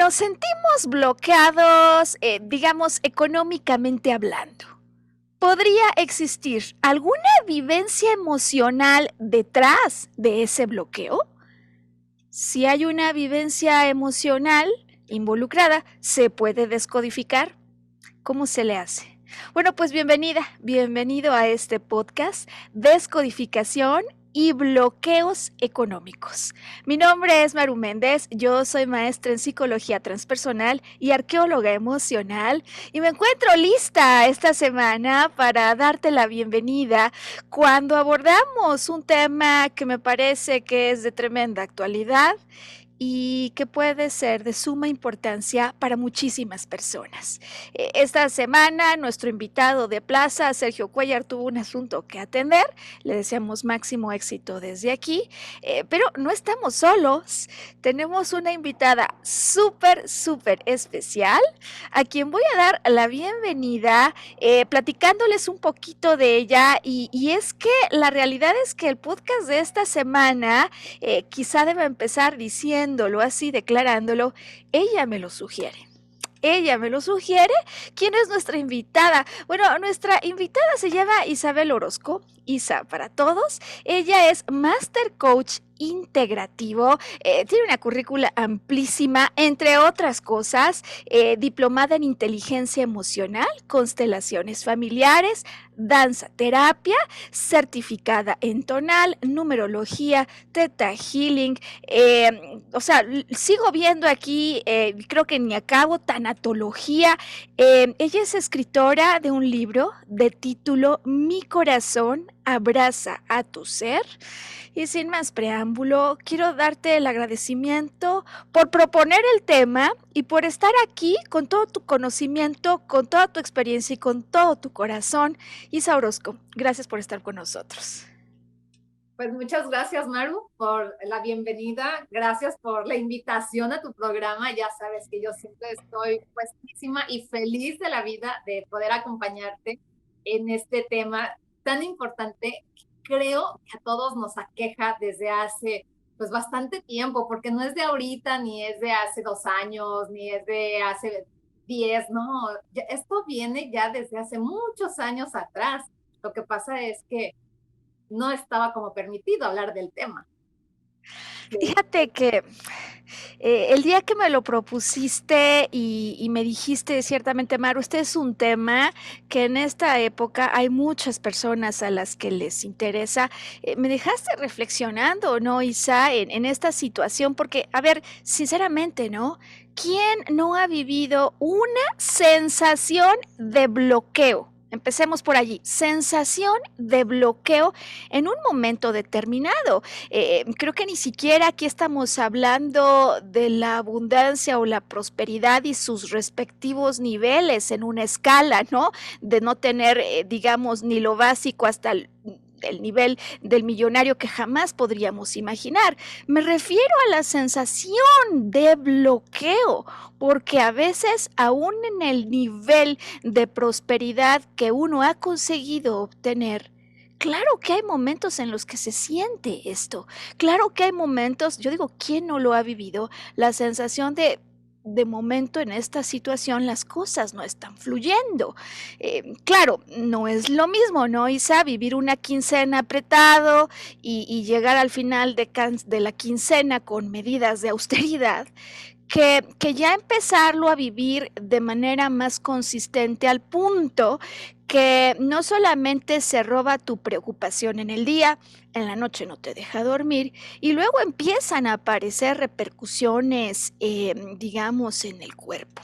nos sentimos bloqueados, digamos, económicamente hablando. ¿Podría existir alguna vivencia emocional detrás de ese bloqueo? Si hay una vivencia emocional involucrada, ¿se puede descodificar? ¿Cómo se le hace? Bueno, pues bienvenido a este podcast, Descodificación y bloqueos económicos. Mi nombre es Maru Méndez, yo soy maestra en psicología transpersonal y arqueóloga emocional y me encuentro lista esta semana para darte la bienvenida cuando abordamos un tema que me parece que es de tremenda actualidad y que puede ser de suma importancia para muchísimas personas. Esta semana nuestro invitado de plaza, Sergio Cuellar, tuvo un asunto que atender. Le deseamos máximo éxito desde aquí, pero no estamos solos. Tenemos una invitada súper especial a quien voy a dar la bienvenida platicándoles un poquito de ella y es que la realidad es que el podcast de esta semana quizá deba empezar diciéndolo así, declarándolo, ella me lo sugiere. Ella me lo sugiere. ¿Quién es nuestra invitada? Bueno, nuestra invitada se llama Isabel Orozco, Isa para todos. Ella es Master Coach integrativo, tiene una currícula amplísima, entre otras cosas, diplomada en inteligencia emocional, constelaciones familiares, danza terapia, certificada en tonal, numerología, Theta Healing, o sea, sigo viendo aquí, creo que ni acabo, tanatología. Ella es escritora de un libro de título Mi corazón abraza a tu ser. Y sin más preámbulo, quiero darte el agradecimiento por proponer el tema y por estar aquí con todo tu conocimiento, con toda tu experiencia y con todo tu corazón. Isa Orozco, gracias por estar con nosotros. Pues muchas gracias, Maru, por la bienvenida. Gracias por la invitación a tu programa. Ya sabes que yo siempre estoy puestísima y feliz de la vida de poder acompañarte en este tema tan importante. Creo que a todos nos aqueja desde hace pues bastante tiempo, porque no es de ahorita, ni es de hace 2 años, ni es de hace 10, no. Esto viene ya desde hace muchos años atrás. Lo que pasa es que no estaba como permitido hablar del tema. Fíjate que el día que me lo propusiste y me dijiste ciertamente, Maru, este es un tema que en esta época hay muchas personas a las que les interesa, me dejaste reflexionando, ¿no, Isa, en esta situación? Porque, a ver, sinceramente, ¿no? ¿Quién no ha vivido una sensación de bloqueo? Empecemos por allí, sensación de bloqueo en un momento determinado. Creo que ni siquiera aquí estamos hablando de la abundancia o la prosperidad y sus respectivos niveles en una escala, ¿no? De no tener, digamos, ni lo básico hasta el nivel del millonario que jamás podríamos imaginar. Me refiero a la sensación de bloqueo, porque a veces aún en el nivel de prosperidad que uno ha conseguido obtener, claro que hay momentos en los que se siente esto. Claro que hay momentos, yo digo, ¿quién no lo ha vivido? La sensación de momento en esta situación las cosas no están fluyendo. Claro, no es lo mismo, ¿no, Isa? Vivir una quincena apretado y llegar al final de la quincena con medidas de austeridad, que ya empezarlo a vivir de manera más consistente al punto que no solamente se roba tu preocupación en el día, en la noche no te deja dormir y luego empiezan a aparecer repercusiones, digamos, en el cuerpo.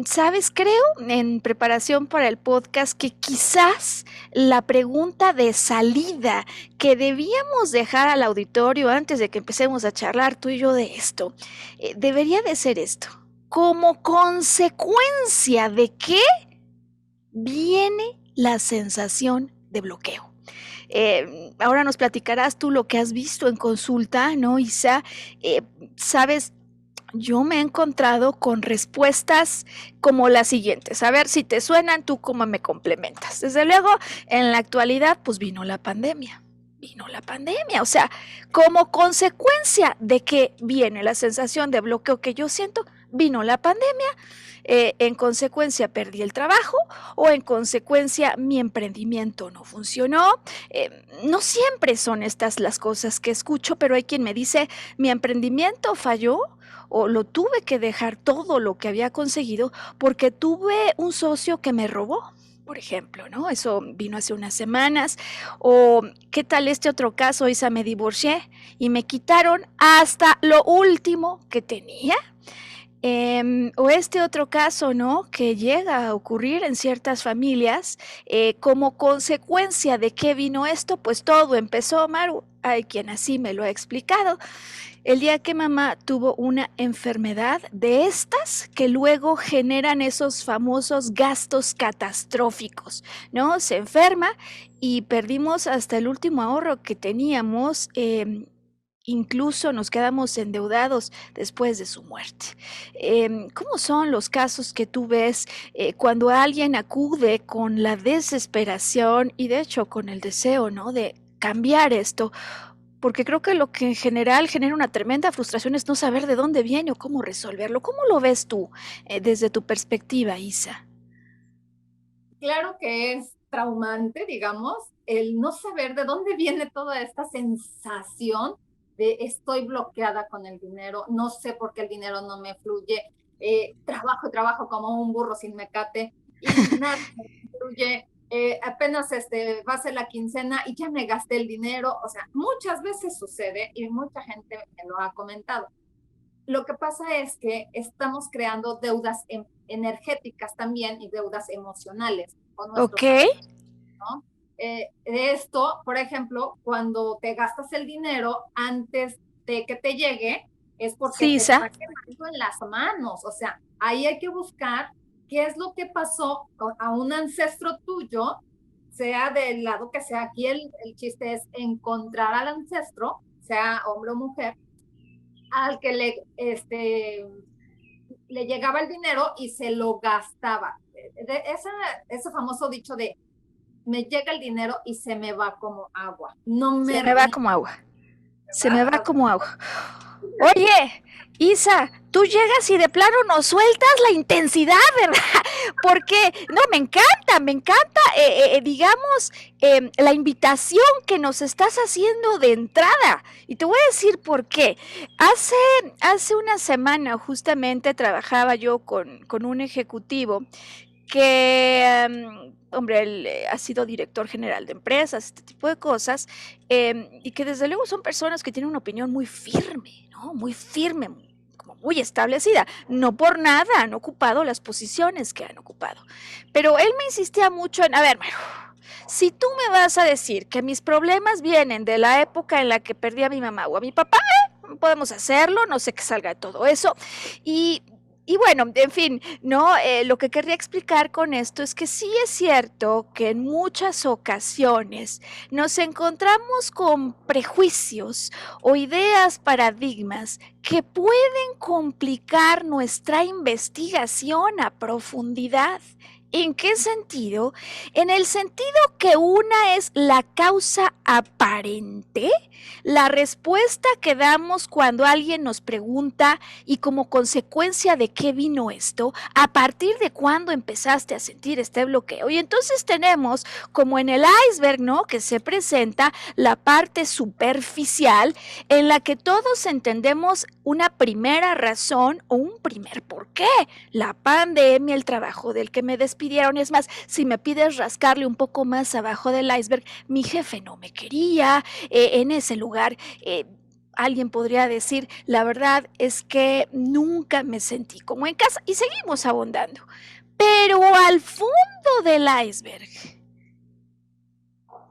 ¿Sabes? Creo en preparación para el podcast que quizás la pregunta de salida que debíamos dejar al auditorio antes de que empecemos a charlar tú y yo de esto, debería de ser esto. ¿Como consecuencia de qué viene la sensación de bloqueo? Ahora nos platicarás tú lo que has visto en consulta, ¿no, Isa? ¿Sabes? Yo me he encontrado con respuestas como las siguientes. A ver si te suenan, tú cómo me complementas. Desde luego, en la actualidad, pues vino la pandemia. vino la pandemia. O sea, como consecuencia de que viene la sensación de bloqueo que yo siento, vino la pandemia. En consecuencia perdí el trabajo o en consecuencia mi emprendimiento no funcionó. No siempre son estas las cosas que escucho, pero hay quien me dice mi emprendimiento falló o lo tuve que dejar todo lo que había conseguido porque tuve un socio que me robó. Por ejemplo, ¿no? Eso vino hace unas semanas. O, ¿qué tal este otro caso? Isa, me divorcié y me quitaron hasta lo último que tenía. O este otro caso, ¿no? Que llega a ocurrir en ciertas familias, como consecuencia de qué vino esto, pues todo empezó, Maru. Hay quien así me lo ha explicado. El día que mamá tuvo una enfermedad de estas que luego generan esos famosos gastos catastróficos, ¿no? Se enferma y perdimos hasta el último ahorro que teníamos. Incluso nos quedamos endeudados después de su muerte. ¿Cómo son los casos que tú ves cuando alguien acude con la desesperación y de hecho con el deseo, ¿no? De cambiar esto? Porque creo que lo que en general genera una tremenda frustración es no saber de dónde viene o cómo resolverlo. ¿Cómo lo ves tú desde tu perspectiva, Isa? Claro que es traumante, digamos, el no saber de dónde viene toda esta sensación de estoy bloqueada con el dinero, no sé por qué el dinero no me fluye, trabajo y trabajo como un burro sin mecate y nada me fluye, apenas va a ser la quincena y ya me gasté el dinero, o sea, muchas veces sucede y mucha gente me lo ha comentado. Lo que pasa es que estamos creando deudas energéticas también y deudas emocionales con Ok, nuestros amigos, ¿no? De esto, por ejemplo, cuando te gastas el dinero antes de que te llegue, es porque sí, te Isa. está quemando en las manos. O sea, ahí hay que buscar qué es lo que pasó a un ancestro tuyo, sea del lado que sea. Aquí el chiste es encontrar al ancestro, sea hombre o mujer, al que le llegaba el dinero y se lo gastaba. Ese famoso dicho de me llega el dinero y se me va como agua. No Se me me va rinde, como agua. Se me va ¿verdad? como agua. Oye, Isa, tú llegas y de plano nos sueltas la intensidad, ¿verdad? Porque, no, me encanta, digamos, la invitación que nos estás haciendo de entrada. Y te voy a decir por qué. Hace, hace una semana justamente trabajaba yo con un ejecutivo que, hombre, él ha sido director general de empresas, este tipo de cosas, y que desde luego son personas que tienen una opinión muy firme, ¿no? Muy firme, como muy establecida. No por nada han ocupado las posiciones que han ocupado. Pero él me insistía mucho en, a ver, Maru, si tú me vas a decir que mis problemas vienen de la época en la que perdí a mi mamá o a mi papá, podemos hacerlo, no sé qué salga de todo eso. Y y bueno, en fin, no, lo que querría explicar con esto es que sí es cierto que en muchas ocasiones nos encontramos con prejuicios o ideas, paradigmas que pueden complicar nuestra investigación a profundidad. ¿En qué sentido? En el sentido que una es la causa aparente, la respuesta que damos cuando alguien nos pregunta y como consecuencia de qué vino esto, a partir de cuándo empezaste a sentir este bloqueo. Y entonces tenemos como en el iceberg, ¿no? Que se presenta la parte superficial en la que todos entendemos una primera razón o un primer porqué. La pandemia, el trabajo del que me despidieron. Es más, si me pides rascarle un poco más abajo del iceberg, mi jefe no me quería, en ese lugar. Alguien podría decir, la verdad es que nunca me sentí como en casa y seguimos abundando. Pero al fondo del iceberg,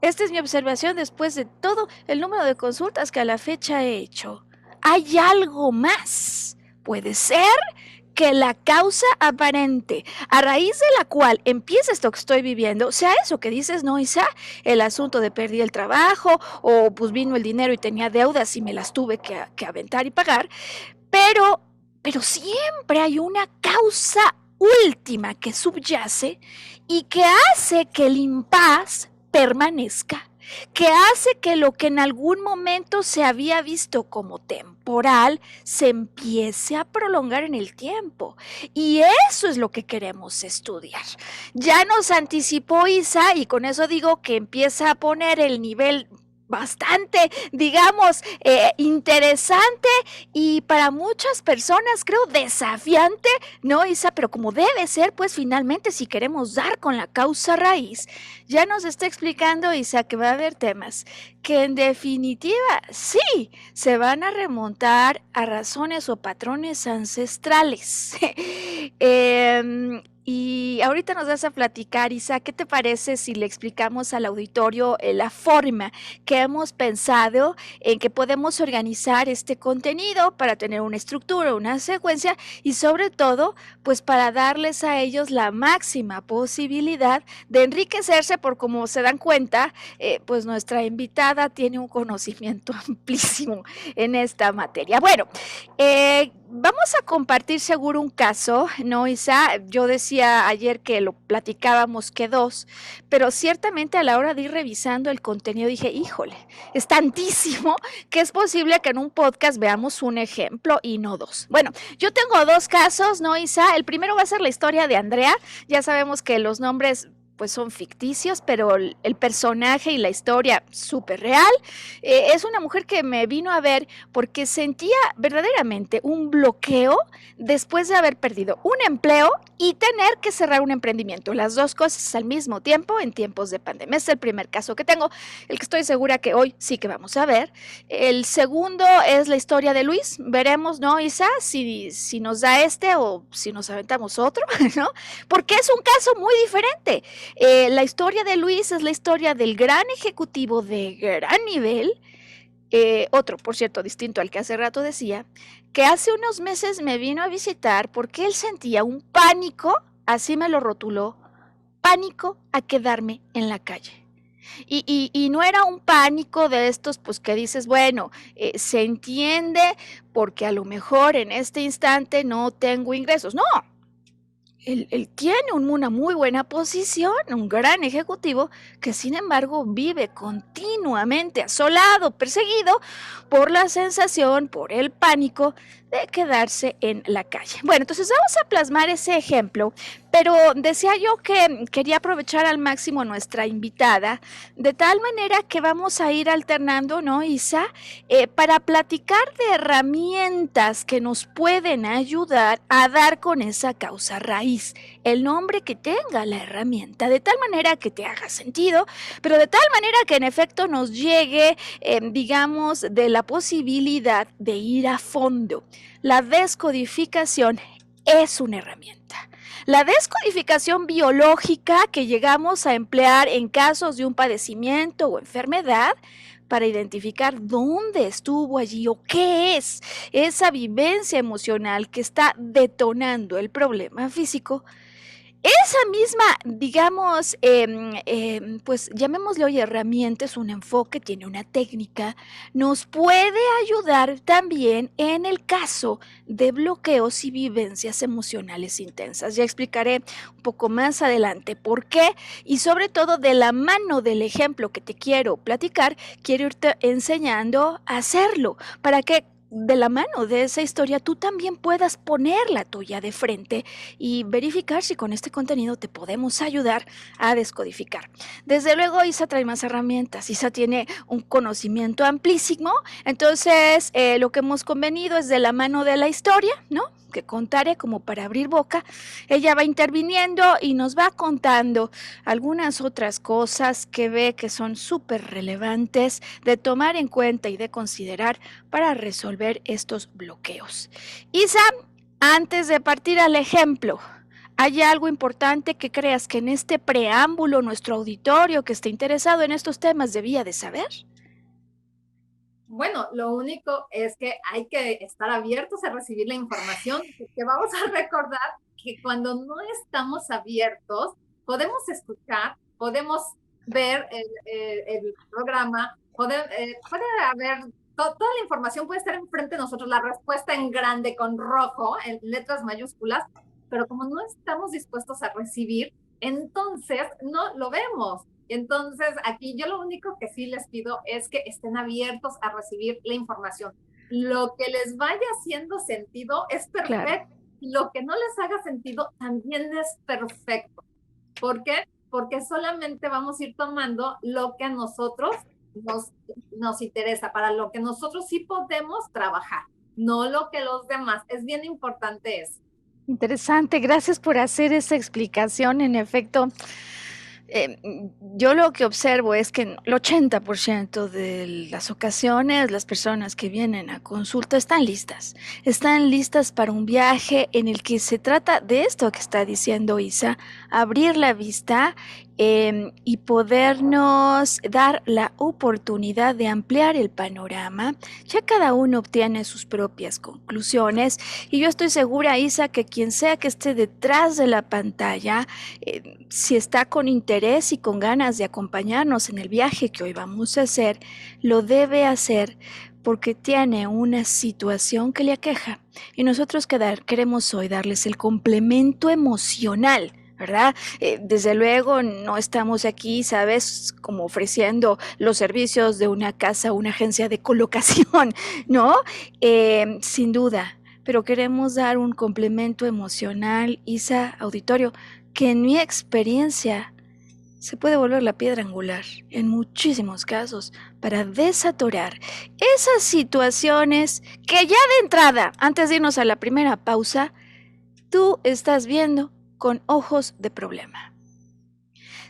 esta es mi observación después de todo el número de consultas que a la fecha he hecho. Hay algo más. Puede ser que la causa aparente a raíz de la cual empieza esto que estoy viviendo, sea eso que dices, no, Isa, el asunto de perdí el trabajo o pues vino el dinero y tenía deudas y me las tuve que aventar y pagar, pero, pero siempre hay una causa última que subyace y que hace que el impas permanezca que hace que lo que en algún momento se había visto como temporal se empiece a prolongar en el tiempo. Y eso es lo que queremos estudiar. Ya nos anticipó Isa y con eso digo que empieza a poner el nivel bastante, digamos, interesante y para muchas personas creo desafiante, ¿no, Isa? Pero como debe ser, pues finalmente si queremos dar con la causa raíz, ya nos está explicando Isa que va a haber temas que en definitiva sí se van a remontar a razones o patrones ancestrales. Y ahorita nos vas a platicar, Isa, ¿qué te parece si le explicamos al auditorio la forma que hemos pensado en que podemos organizar este contenido para tener una estructura, una secuencia y sobre todo, pues para darles a ellos la máxima posibilidad de enriquecerse por como se dan cuenta, pues nuestra invitada tiene un conocimiento amplísimo en esta materia. Bueno, vamos a compartir seguro un caso, ¿no, Isa? Yo decía ayer que lo platicábamos que dos, pero ciertamente a la hora de ir revisando el contenido dije, híjole, es tantísimo que es posible que en un podcast veamos un ejemplo y no dos. Bueno, yo tengo dos casos, ¿no, Isa? El primero va a ser la historia de Andrea. Ya sabemos que los nombres pues son ficticios, pero el personaje y la historia súper real. Es una mujer que me vino a ver porque sentía verdaderamente un bloqueo después de haber perdido un empleo y tener que cerrar un emprendimiento. Las dos cosas al mismo tiempo en tiempos de pandemia. Es el primer caso que tengo, el que estoy segura que hoy sí que vamos a ver. El segundo es la historia de Luis. Veremos, ¿no, Isa? Si nos da este o si nos aventamos otro, ¿no? Porque es un caso muy diferente. La historia de Luis es la historia del gran ejecutivo de gran nivel, otro, por cierto, distinto al que hace rato decía, que hace unos meses me vino a visitar porque él sentía un pánico, así me lo rotuló, pánico a quedarme en la calle. Y no era un pánico de estos, pues que dices, bueno, se entiende porque a lo mejor en este instante no tengo ingresos. No, él tiene una muy buena posición, un gran ejecutivo, que sin embargo vive continuamente asolado, perseguido por la sensación, por el pánico de quedarse en la calle. Bueno, entonces vamos a plasmar ese ejemplo, pero decía yo que quería aprovechar al máximo nuestra invitada, de tal manera que vamos a ir alternando, ¿no, Isa? Para platicar de herramientas que nos pueden ayudar a dar con esa causa raíz, el nombre que tenga la herramienta, de tal manera que te haga sentido, pero de tal manera que en efecto nos llegue, digamos, de la posibilidad de ir a fondo. La descodificación es una herramienta. La descodificación biológica que llegamos a emplear en casos de un padecimiento o enfermedad para identificar dónde estuvo allí o qué es esa vivencia emocional que está detonando el problema físico. Esa misma, digamos, pues llamémosle hoy herramienta, es un enfoque, tiene una técnica, nos puede ayudar también en el caso de bloqueos y vivencias emocionales intensas. Ya explicaré un poco más adelante por qué y sobre todo de la mano del ejemplo que te quiero platicar, quiero irte enseñando a hacerlo para que de la mano de esa historia tú también puedas poner la tuya de frente y verificar si con este contenido te podemos ayudar a descodificar. Desde luego Isa trae más herramientas, Isa tiene un conocimiento amplísimo, entonces lo que hemos convenido es de la mano de la historia, ¿no? Que contaré como para abrir boca, ella va interviniendo y nos va contando algunas otras cosas que ve que son súper relevantes de tomar en cuenta y de considerar para resolver estos bloqueos. Isa, antes de partir al ejemplo, ¿hay algo importante que creas que en este preámbulo nuestro auditorio que esté interesado en estos temas debía de saber? Bueno, lo único es que hay que estar abiertos a recibir la información, que vamos a recordar que cuando no estamos abiertos, podemos escuchar, podemos ver el programa, puede haber, toda la información puede estar enfrente de nosotros, la respuesta en grande, con rojo, en letras mayúsculas, pero como no estamos dispuestos a recibir, entonces no lo vemos. Entonces, aquí yo lo único que sí les pido es que estén abiertos a recibir la información. Lo que les vaya haciendo sentido es Claro. perfecto. Lo que no les haga sentido también es perfecto. ¿Por qué? Porque solamente vamos a ir tomando lo que a nosotros nos, nos interesa, para lo que nosotros sí podemos trabajar, no lo que los demás. Es bien importante eso. Interesante, gracias por hacer esa explicación. En efecto, eh, yo lo que observo es que en el 80% de las ocasiones las personas que vienen a consulta están listas para un viaje en el que se trata de esto que está diciendo Isa, abrir la vista y podernos dar la oportunidad de ampliar el panorama. Ya cada uno obtiene sus propias conclusiones y yo estoy segura, Isa, que quien sea que esté detrás de la pantalla, si está con interés y con ganas de acompañarnos en el viaje que hoy vamos a hacer, lo debe hacer porque tiene una situación que le aqueja. Y nosotros queremos hoy darles el complemento emocional, ¿verdad? Desde luego no estamos aquí, ¿sabes? Como ofreciendo los servicios de una casa, una agencia de colocación, ¿no? Sin duda, pero queremos dar un complemento emocional, Isa, auditorio, que en mi experiencia se puede volver la piedra angular en muchísimos casos para desatorar esas situaciones que ya de entrada, antes de irnos a la primera pausa, tú estás viendo con ojos de problema.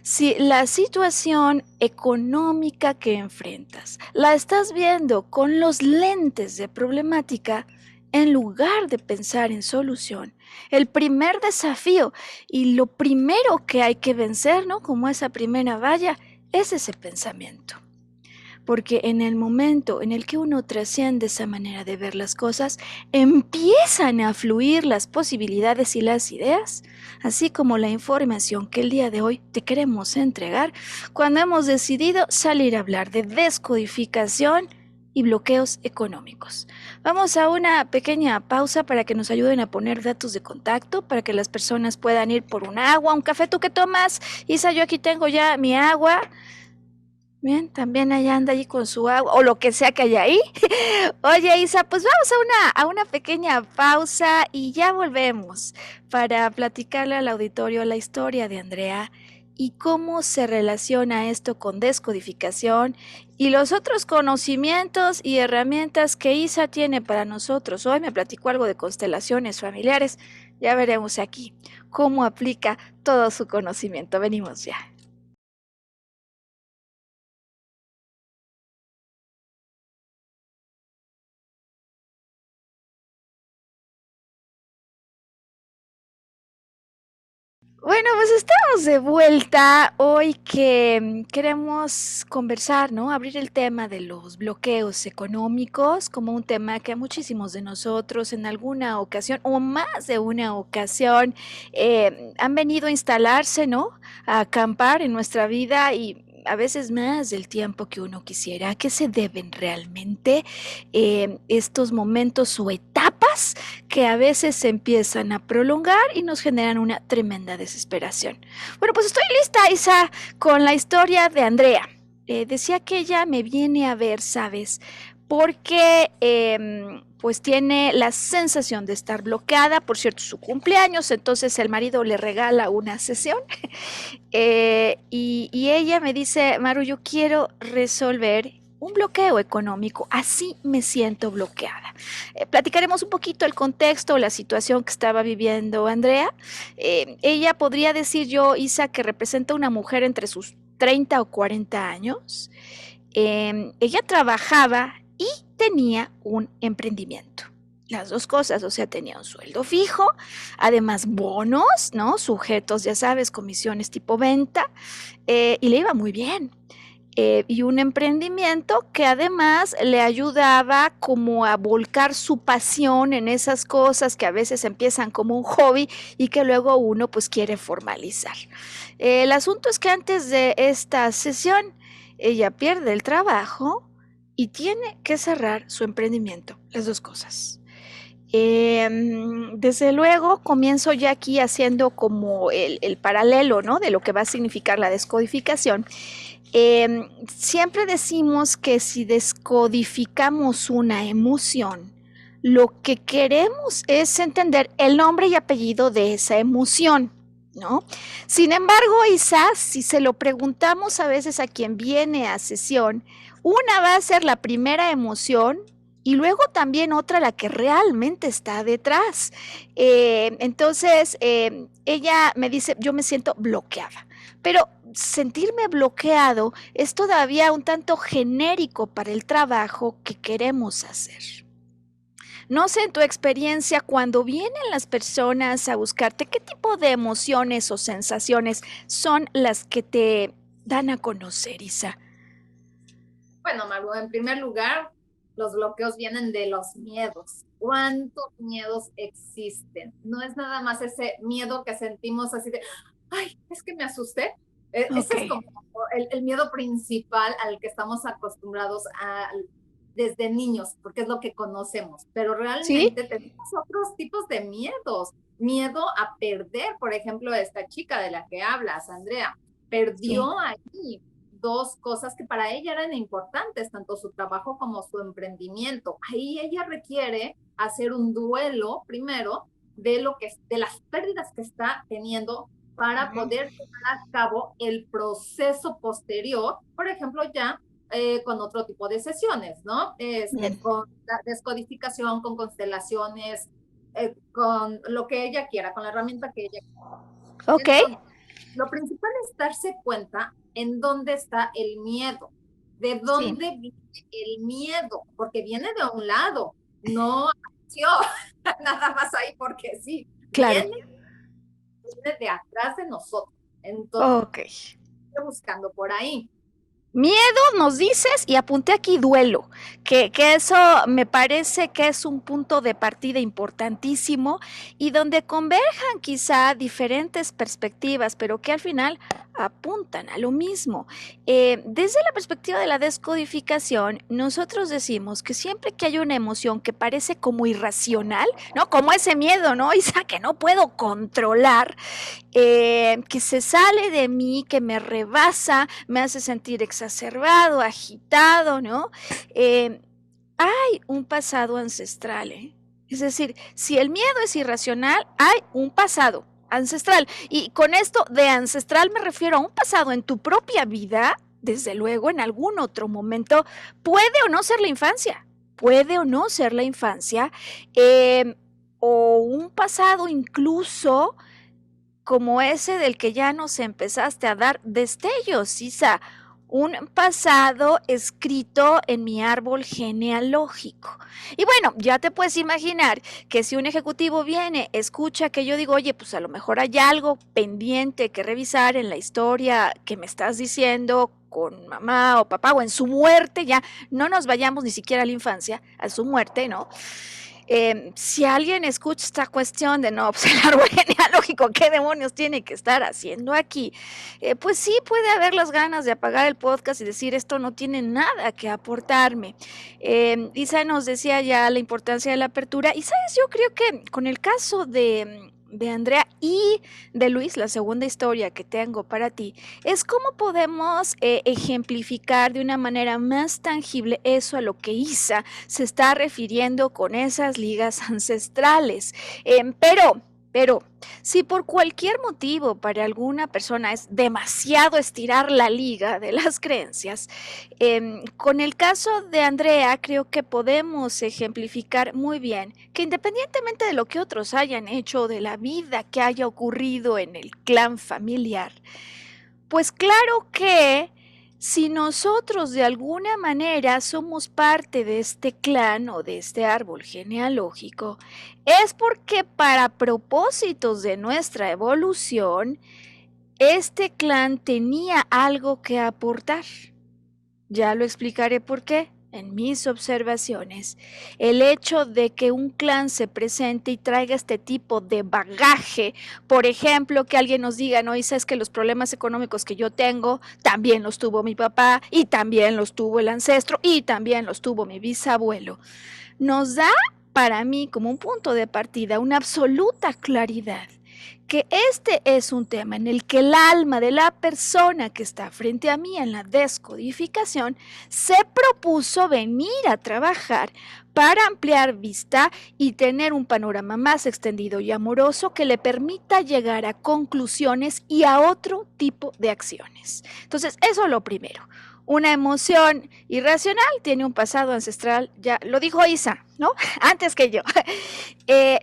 Si la situación económica que enfrentas la estás viendo con los lentes de problemática, en lugar de pensar en solución, el primer desafío y lo primero que hay que vencer, ¿no? Como esa primera valla, es ese pensamiento. Porque en el momento en el que uno trasciende esa manera de ver las cosas, empiezan a fluir las posibilidades y las ideas, así como la información que el día de hoy te queremos entregar cuando hemos decidido salir a hablar de descodificación y bloqueos económicos. Vamos a una pequeña pausa para que nos ayuden a poner datos de contacto, para que las personas puedan ir por un agua, un café. ¿Tú qué tomas? Isa, yo aquí tengo ya mi agua. Bien, también allá anda ahí con su agua, o lo que sea que haya ahí. Oye, Isa, pues vamos a una pequeña pausa y ya volvemos para platicarle al auditorio la historia de Andrea y cómo se relaciona esto con descodificación y los otros conocimientos y herramientas que Isa tiene para nosotros. Hoy me platicó algo de constelaciones familiares. Ya veremos aquí cómo aplica todo su conocimiento. Venimos ya. Bueno, pues estamos de vuelta hoy que queremos conversar, ¿no? Abrir el tema de los bloqueos económicos como un tema que a muchísimos de nosotros en alguna ocasión o más de una ocasión han venido a instalarse, ¿no? A acampar en nuestra vida y a veces más del tiempo que uno quisiera. ¿A qué se deben realmente estos momentos o etapas que a veces se empiezan a prolongar y nos generan una tremenda desesperación? Bueno, pues estoy lista, Isa, con la historia de Andrea. Decía que ella me viene a ver, ¿sabes? Porque pues tiene la sensación de estar bloqueada, por cierto, su cumpleaños, entonces el marido le regala una sesión y ella me dice, Maru, yo quiero resolver un bloqueo económico, así me siento bloqueada. Platicaremos un poquito el contexto, la situación que estaba viviendo Andrea. Ella podría decir yo, Isa, que representa una mujer entre sus 30 o 40 años. Ella trabajaba y tenía un emprendimiento. Las dos cosas, o sea, tenía un sueldo fijo, además bonos, ¿no? Sujetos, ya sabes, comisiones tipo venta, y le iba muy bien. Y un emprendimiento que además le ayudaba como a volcar su pasión en esas cosas que a veces empiezan como un hobby y que luego uno pues quiere formalizar. El asunto es que antes de esta sesión ella pierde el trabajo y tiene que cerrar su emprendimiento, las dos cosas. Desde luego, comienzo ya aquí haciendo como el paralelo, ¿no? De lo que va a significar la descodificación. Siempre decimos que si descodificamos una emoción, lo que queremos es entender el nombre y apellido de esa emoción, ¿no? Sin embargo, Isa, si se lo preguntamos a veces a quien viene a sesión, una va a ser la primera emoción y luego también otra la que realmente está detrás. Entonces, ella me dice, yo me siento bloqueada, pero sentirme bloqueado es todavía un tanto genérico para el trabajo que queremos hacer. No sé en tu experiencia, cuando vienen las personas a buscarte, ¿qué tipo de emociones o sensaciones son las que te dan a conocer, Isa? Bueno, Maru, en primer lugar, los bloqueos vienen de los miedos. ¿Cuántos miedos existen? No es nada más ese miedo que sentimos así de, ay, es que me asusté. Ese es Ok, como el miedo principal al que estamos acostumbrados desde niños, porque es lo que conocemos. Pero ¿sí? realmente tenemos otros tipos de miedos. Miedo a perder, por ejemplo, esta chica de la que hablas, Andrea, Sí. perdió ahí dos cosas que para ella eran importantes, tanto su trabajo como su emprendimiento. Ahí ella requiere hacer un duelo primero de las pérdidas que está teniendo para Ujú. poder llevar a cabo el proceso posterior, por ejemplo, ya con otro tipo de sesiones, ¿no? Bien. Con la descodificación, con constelaciones, con lo que ella quiera, con la herramienta que ella quiera. Ok, Entonces, lo principal es darse cuenta en dónde está el miedo, de sí, dónde viene el miedo, porque viene de un lado, no nació nada más ahí porque sí, claro. viene de atrás de nosotros. Entonces, Ok. buscando por ahí. Miedo nos dices y apunté aquí duelo, que eso me parece que es un punto de partida importantísimo y donde converjan quizá diferentes perspectivas, pero que al final apuntan a lo mismo. Desde la perspectiva de la descodificación, nosotros decimos que siempre que hay una emoción que parece como irracional, ¿no? Como ese miedo, ¿no? Isa, que no puedo controlar, que se sale de mí, que me rebasa, me hace sentir exacerbado, agitado, ¿no? Eh, Hay un pasado ancestral, ¿eh? Es decir, si el miedo es irracional, hay un pasado ancestral. Y con esto de ancestral me refiero a un pasado en tu propia vida, desde luego en algún otro momento, puede o no ser la infancia, puede o no ser la infancia, o un pasado incluso como ese del que ya nos empezaste a dar destellos, Isa, un pasado escrito en mi árbol genealógico. Y bueno, ya te puedes imaginar que si un ejecutivo viene, escucha que yo digo, oye, pues a lo mejor hay algo pendiente que revisar en la historia que me estás diciendo con mamá o papá o en su muerte, ya no nos vayamos ni siquiera a la infancia, a su muerte, ¿no? Si alguien escucha esta cuestión de no, pues el árbol genealógico, ¿qué demonios tiene que estar haciendo aquí? Pues sí puede haber las ganas de apagar el podcast y decir esto no tiene nada que aportarme. Isa nos decía ya la importancia de la apertura y sabes, yo creo que con el caso de Andrea y de Luis, la segunda historia que tengo para ti, es cómo podemos ejemplificar de una manera más tangible eso a lo que Isa se está refiriendo con esas ligas ancestrales. Pero, si por cualquier motivo para alguna persona es demasiado estirar la liga de las creencias, con el caso de Andrea creo que podemos ejemplificar muy bien que independientemente de lo que otros hayan hecho, de la vida que haya ocurrido en el clan familiar, pues claro que si nosotros de alguna manera somos parte de este clan o de este árbol genealógico, es porque para propósitos de nuestra evolución, este clan tenía algo que aportar. Ya lo explicaré por qué. En mis observaciones, el hecho de que un clan se presente y traiga este tipo de bagaje, por ejemplo, que alguien nos diga, no, Isa, es que los problemas económicos que yo tengo, también los tuvo mi papá, y también los tuvo el ancestro, y también los tuvo mi bisabuelo, nos da para mí como un punto de partida, una absoluta claridad que este es un tema en el que el alma de la persona que está frente a mí en la descodificación se propuso venir a trabajar para ampliar vista y tener un panorama más extendido y amoroso que le permita llegar a conclusiones y a otro tipo de acciones. Entonces, eso es lo primero. Una emoción irracional tiene un pasado ancestral, ya lo dijo Isa, ¿no? Antes que yo.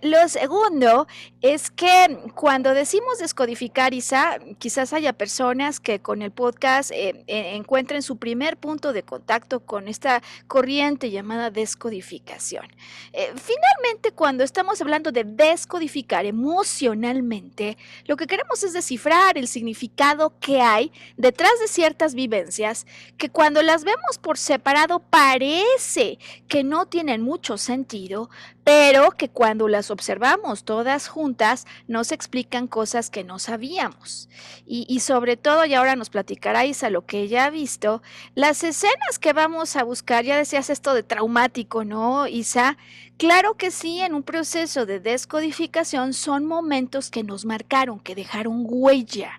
Lo segundo es que cuando decimos descodificar, Isa, quizás haya personas que con el podcast encuentren su primer punto de contacto con esta corriente llamada descodificación. Finalmente, cuando estamos hablando de descodificar emocionalmente, lo que queremos es descifrar el significado que hay detrás de ciertas vivencias que cuando las vemos por separado parece que no tienen mucho sentido, pero que cuando las observamos todas juntas nos explican cosas que no sabíamos. Y sobre todo, y ahora nos platicará Isa lo que ella ha visto, las escenas que vamos a buscar, ya decías esto de traumático, ¿no, Isa? Claro que sí, en un proceso de descodificación son momentos que nos marcaron, que dejaron huella.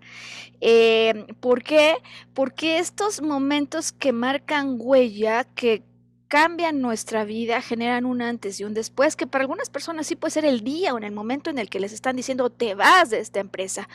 ¿Por qué? Porque estos momentos que marcan huella, que cambian nuestra vida, generan un antes y un después, que para algunas personas sí puede ser el día o en el momento en el que les están diciendo te vas de esta empresa,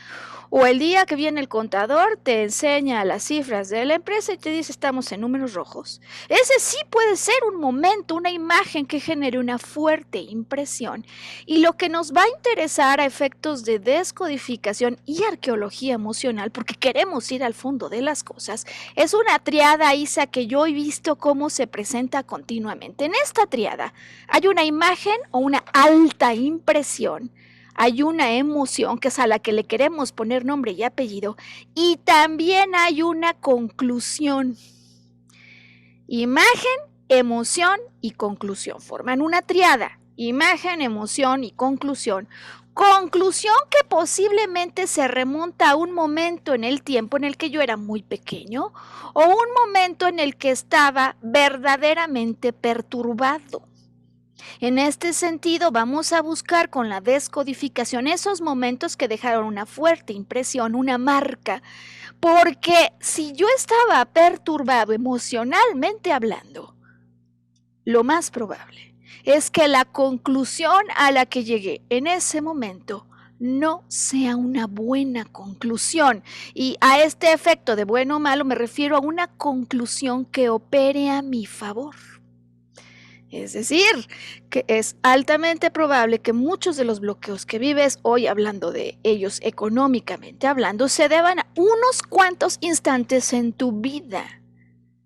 o el día que viene el contador, te enseña las cifras de la empresa y te dice estamos en números rojos. Ese sí puede ser un momento, una imagen que genere una fuerte impresión. Y lo que nos va a interesar a efectos de descodificación y arqueología emocional, porque queremos ir al fondo de las cosas, es una triada, Isa, que yo he visto cómo se presenta continuamente. En esta triada hay una imagen o una alta impresión, hay una emoción que es a la que le queremos poner nombre y apellido, y también hay una conclusión. Imagen, emoción y conclusión forman una triada. Imagen, emoción y conclusión. Conclusión que posiblemente se remonta a un momento en el tiempo en el que yo era muy pequeño o un momento en el que estaba verdaderamente perturbado. En este sentido, vamos a buscar con la descodificación esos momentos que dejaron una fuerte impresión, una marca, porque si yo estaba perturbado emocionalmente hablando, lo más probable es que la conclusión a la que llegué en ese momento no sea una buena conclusión. Y a este efecto de bueno o malo me refiero a una conclusión que opere a mi favor. Es decir, que es altamente probable que muchos de los bloqueos que vives hoy, hablando de ellos económicamente hablando, se deban a unos cuantos instantes en tu vida.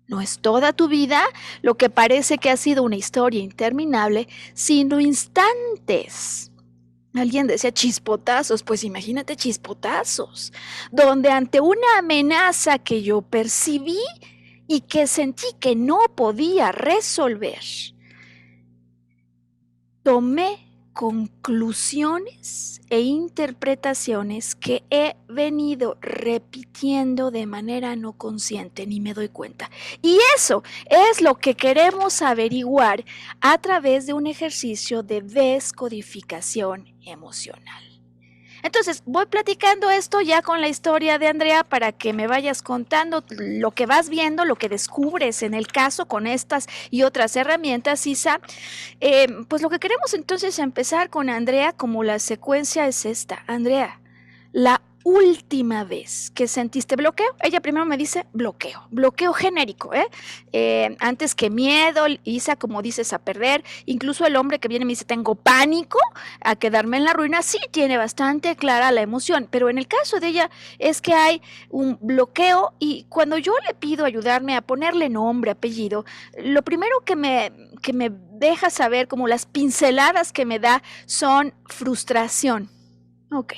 No es toda tu vida, lo que parece que ha sido una historia interminable, sino instantes. Alguien decía chispotazos, pues imagínate chispotazos, donde ante una amenaza que yo percibí y que sentí que no podía resolver, tomé conclusiones e interpretaciones que he venido repitiendo de manera no consciente, ni me doy cuenta. Y eso es lo que queremos averiguar a través de un ejercicio de descodificación emocional. Entonces, voy platicando esto ya con la historia de Andrea para que me vayas contando lo que vas viendo, lo que descubres en el caso con estas y otras herramientas, Isa. Pues lo que queremos entonces empezar con Andrea, como la secuencia es esta. Andrea, la última vez que sentiste bloqueo, ella primero me dice bloqueo genérico, antes que miedo, Isa, como dices, a perder, incluso el hombre que viene me dice tengo pánico a quedarme en la ruina, sí tiene bastante clara la emoción, pero en el caso de ella es que hay un bloqueo y cuando yo le pido ayudarme a ponerle nombre, apellido, lo primero que me deja saber, como las pinceladas que me da, son frustración. Ok.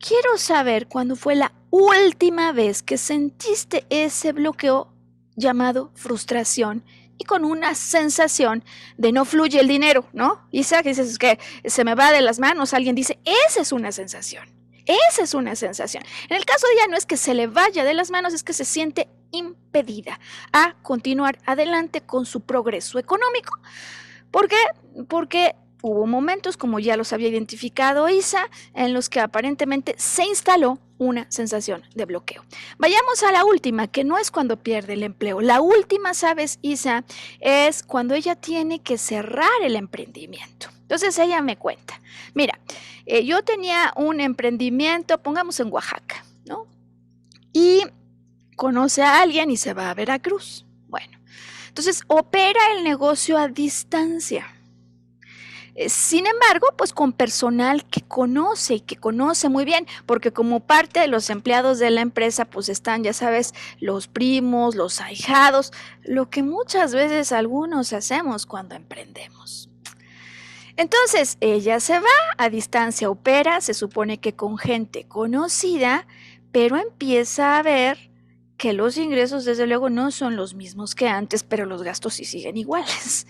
Quiero saber cuándo fue la última vez que sentiste ese bloqueo llamado frustración y con una sensación de no fluye el dinero, ¿no? Isa, que dices que se me va de las manos, alguien dice, esa es una sensación. Esa es una sensación. En el caso de ella no es que se le vaya de las manos, es que se siente impedida a continuar adelante con su progreso económico. ¿Por qué? Porque hubo momentos, como ya los había identificado Isa, en los que aparentemente se instaló una sensación de bloqueo. Vayamos a la última, que no es cuando pierde el empleo. La última, ¿sabes, Isa? Es cuando ella tiene que cerrar el emprendimiento. Entonces ella me cuenta, mira, yo tenía un emprendimiento, pongamos en Oaxaca, ¿no? Y conoce a alguien y se va a Veracruz. Bueno, entonces opera el negocio a distancia. Sin embargo, pues con personal que conoce y que conoce muy bien, porque como parte de los empleados de la empresa, pues están, ya sabes, los primos, los ahijados, lo que muchas veces algunos hacemos cuando emprendemos. Entonces, ella se va a distancia, opera, se supone que con gente conocida, pero empieza a ver que los ingresos desde luego no son los mismos que antes, pero los gastos sí siguen iguales.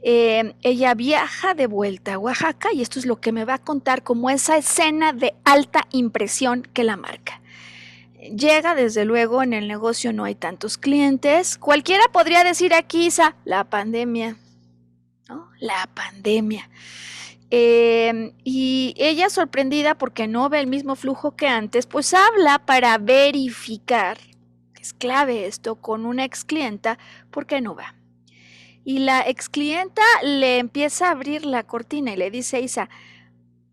Ella viaja de vuelta a Oaxaca y esto es lo que me va a contar como esa escena de alta impresión que la marca. Llega, desde luego, en el negocio no hay tantos clientes. Cualquiera podría decir aquí, Isa, la pandemia, ¿no? La pandemia. Y ella, sorprendida porque no ve el mismo flujo que antes, pues habla para verificar, que es clave esto, con una ex clienta, ¿por qué no va? Y la ex clienta le empieza a abrir la cortina y le dice a Isa,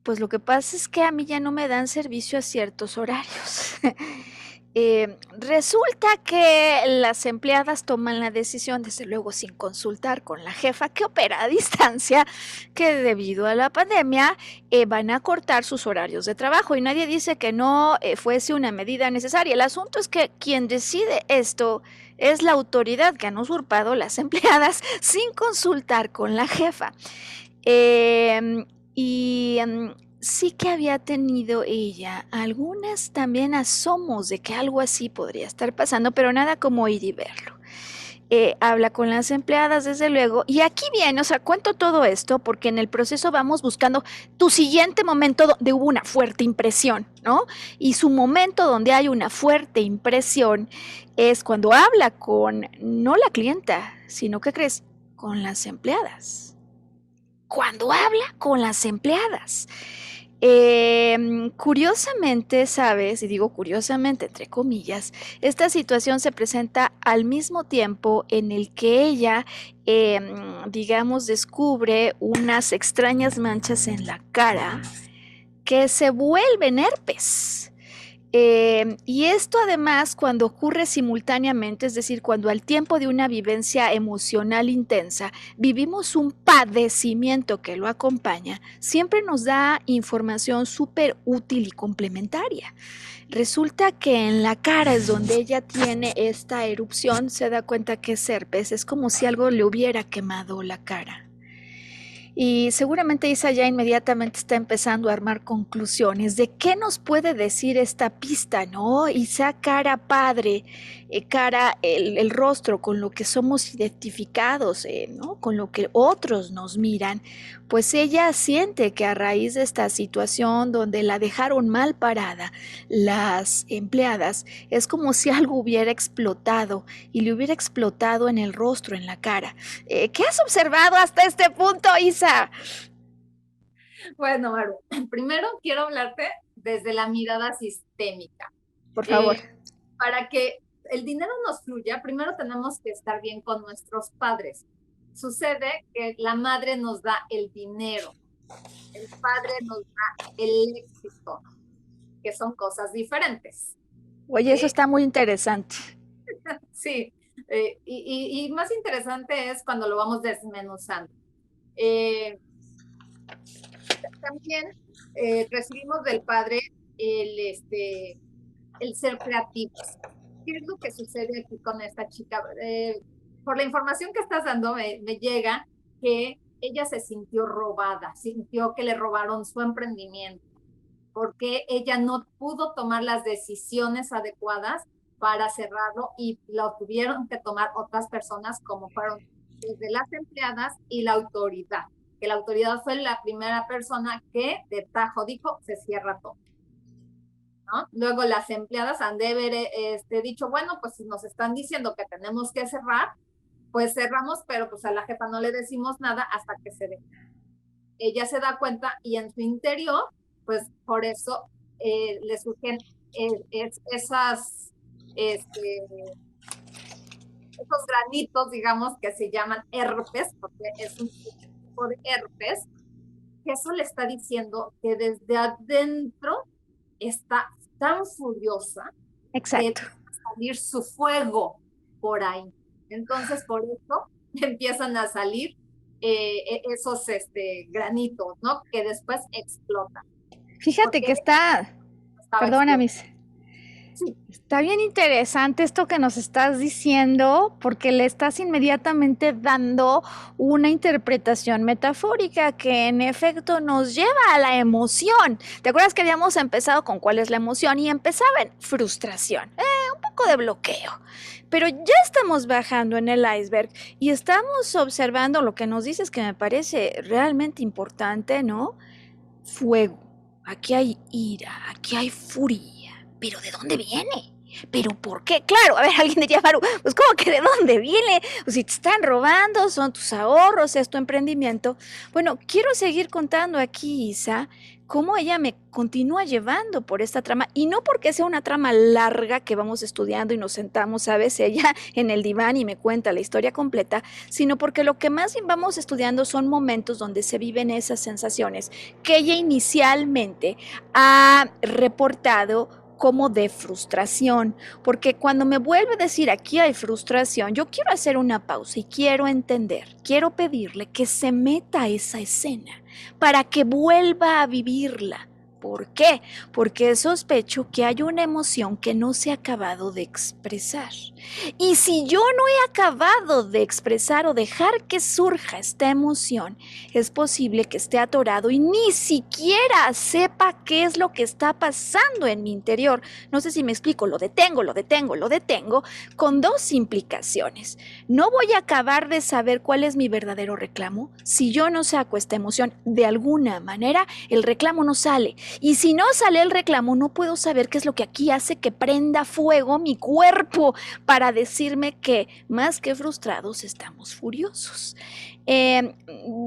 pues lo que pasa es que a mí ya no me dan servicio a ciertos horarios. Resulta que las empleadas toman la decisión, desde luego sin consultar con la jefa que opera a distancia, que debido a la pandemia van a cortar sus horarios de trabajo y nadie dice que no fuese una medida necesaria. El asunto es que quien decide esto es la autoridad que han usurpado las empleadas sin consultar con la jefa. Eh, y sí que había tenido ella algunas también asomos de que algo así podría estar pasando, pero nada como ir y verlo. Habla con las empleadas, desde luego, y aquí viene, o sea, cuento todo esto porque en el proceso vamos buscando tu siguiente momento donde hubo una fuerte impresión, ¿no? Y su momento donde hay una fuerte impresión es cuando habla con, no la clienta, sino, ¿qué crees? Con las empleadas. Cuando habla con las empleadas. Curiosamente, sabes, y digo curiosamente entre comillas, esta situación se presenta al mismo tiempo en el que ella, digamos, descubre unas extrañas manchas en la cara que se vuelven herpes. Y esto además cuando ocurre simultáneamente, es decir, cuando al tiempo de una vivencia emocional intensa vivimos un padecimiento que lo acompaña, siempre nos da información súper útil y complementaria. Resulta que en la cara es donde ella tiene esta erupción, se da cuenta que es herpes, es como si algo le hubiera quemado la cara. Y seguramente Isa ya inmediatamente está empezando a armar conclusiones de qué nos puede decir esta pista, ¿no? Isa, cara padre, cara, el rostro con lo que somos identificados, ¿no? Con lo que otros nos miran, pues ella siente que a raíz de esta situación donde la dejaron mal parada las empleadas, es como si algo hubiera explotado y le hubiera explotado en el rostro, en la cara. ¿Qué has observado hasta este punto, Isa? Bueno, Maru, primero quiero hablarte desde la mirada sistémica. Por favor. Para que el dinero nos fluya, primero tenemos que estar bien con nuestros padres. Sucede que la madre nos da el dinero, el padre nos da el éxito, que son cosas diferentes. Oye, eso está muy interesante. Sí, y más interesante es cuando lo vamos desmenuzando. Eh, También recibimos del padre el ser creativos. ¿Qué es lo que sucede aquí con esta chica? Por la información que estás dando, me llega que ella se sintió robada, sintió que le robaron su emprendimiento, porque ella no pudo tomar las decisiones adecuadas para cerrarlo y lo tuvieron que tomar otras personas como fueron desde las empleadas y la autoridad, que la autoridad fue la primera persona que de tajo dijo se cierra todo. ¿No? Luego las empleadas han de haber dicho, bueno, pues si nos están diciendo que tenemos que cerrar, pues cerramos, pero pues a la jefa no le decimos nada hasta que se dé. Ella se da cuenta y en su interior, pues por eso le surgen esas, este, esos granitos, digamos, que se llaman herpes, porque es un tipo de herpes, que eso le está diciendo que desde adentro está tan furiosa que Exacto. va a salir su fuego por ahí. Entonces, por eso empiezan a salir esos granitos, ¿no? Que después explotan. Fíjate Porque que está, estaba perdona, explotando. mis, Sí, está bien interesante esto que nos estás diciendo, porque le estás inmediatamente dando una interpretación metafórica que en efecto nos lleva a la emoción. ¿Te acuerdas que habíamos empezado con cuál es la emoción? Y empezaba en frustración, un poco de bloqueo. Pero ya estamos bajando en el iceberg y estamos observando lo que nos dices que me parece realmente importante, ¿no? Fuego. Aquí hay ira, aquí hay furia. ¿Pero de dónde viene? ¿Pero por qué? Claro, a ver, alguien diría, Maru, pues ¿cómo que de dónde viene? Pues si te están robando, son tus ahorros, es tu emprendimiento. Bueno, quiero seguir contando aquí, Isa, cómo ella me continúa llevando por esta trama, y no porque sea una trama larga que vamos estudiando y nos sentamos, ¿sabes? Ella en el diván y me cuenta la historia completa, sino porque lo que más bien vamos estudiando son momentos donde se viven esas sensaciones que ella inicialmente ha reportado como de frustración, porque cuando me vuelve a decir aquí hay frustración, yo quiero hacer una pausa y quiero entender, quiero pedirle que se meta a esa escena para que vuelva a vivirla. ¿Por qué? Porque sospecho que hay una emoción que no se ha acabado de expresar. Y si yo no he acabado de expresar o dejar que surja esta emoción, es posible que esté atorado y ni siquiera sepa qué es lo que está pasando en mi interior. No sé si me explico, lo detengo, con dos implicaciones. No voy a acabar de saber cuál es mi verdadero reclamo. Si yo no saco esta emoción de alguna manera, el reclamo no sale. Y si no sale el reclamo, no puedo saber qué es lo que aquí hace que prenda fuego mi cuerpo para decirme que más que frustrados estamos furiosos. Eh,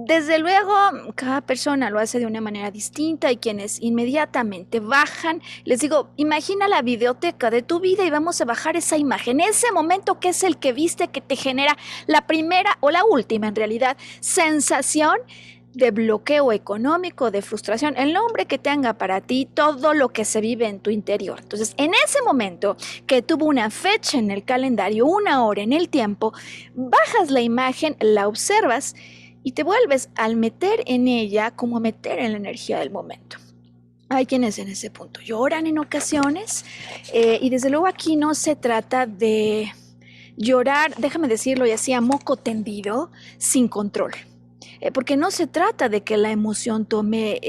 Desde luego, cada persona lo hace de una manera distinta y quienes inmediatamente bajan, les digo, imagina la videoteca de tu vida y vamos a bajar esa imagen, ese momento que es el que viste que te genera la primera o la última en realidad sensación de bloqueo económico, de frustración, el nombre que tenga para ti, todo lo que se vive en tu interior. Entonces, en ese momento que tuvo una fecha en el calendario, una hora en el tiempo, bajas la imagen, la observas y te vuelves al meter en ella como a meter en la energía del momento. Hay quienes en ese punto lloran en ocasiones y desde luego aquí no se trata de llorar, déjame decirlo y así a moco tendido, sin control. Porque no se trata de que la emoción tome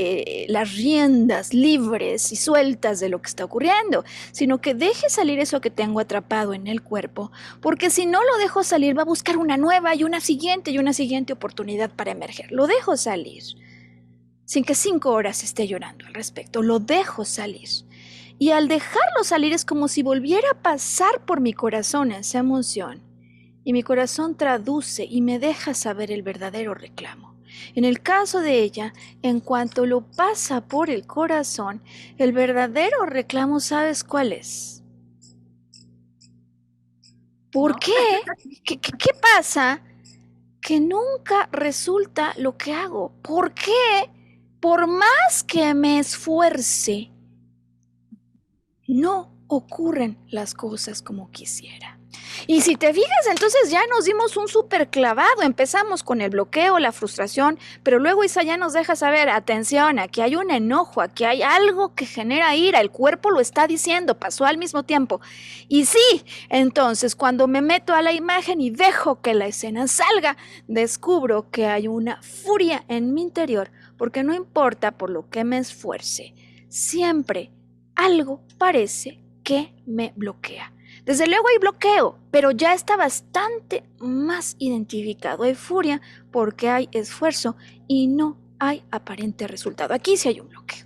las riendas libres y sueltas de lo que está ocurriendo, sino que deje salir eso que tengo atrapado en el cuerpo, porque si no lo dejo salir va a buscar una nueva y una siguiente oportunidad para emerger. Lo dejo salir, sin que 5 horas esté llorando al respecto, lo dejo salir. Y al dejarlo salir es como si volviera a pasar por mi corazón esa emoción. Y mi corazón traduce y me deja saber el verdadero reclamo. En el caso de ella, en cuanto lo pasa por el corazón, el verdadero reclamo, ¿sabes cuál es? ¿Por ¿no? qué? ¿Qué pasa? Que nunca resulta lo que hago. ¿Por qué? Por más que me esfuerce, no ocurren las cosas como quisiera. Y si te fijas, entonces ya nos dimos un súper clavado. Empezamos con el bloqueo, la frustración, pero luego Isa ya nos deja saber, atención, aquí hay un enojo, aquí hay algo que genera ira, el cuerpo lo está diciendo, pasó al mismo tiempo. Y sí, entonces cuando me meto a la imagen y dejo que la escena salga, descubro que hay una furia en mi interior, porque no importa por lo que me esfuerce, siempre algo parece que me bloquea. Desde luego hay bloqueo, pero ya está bastante más identificado. Hay furia porque hay esfuerzo y no hay aparente resultado. Aquí sí hay un bloqueo.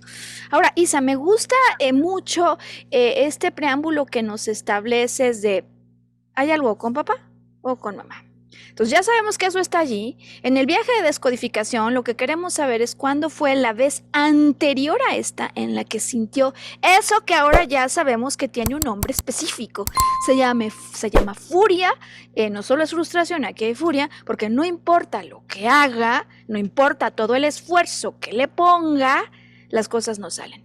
Ahora, Isa, me gusta mucho este preámbulo que nos estableces de ¿hay algo con papá o con mamá? Entonces ya sabemos que eso está allí. En el viaje de descodificación lo que queremos saber es cuándo fue la vez anterior a esta en la que sintió eso que ahora ya sabemos que tiene un nombre específico. Se llama furia. No solo es frustración, aquí hay furia, porque no importa lo que haga, no importa todo el esfuerzo que le ponga, las cosas no salen.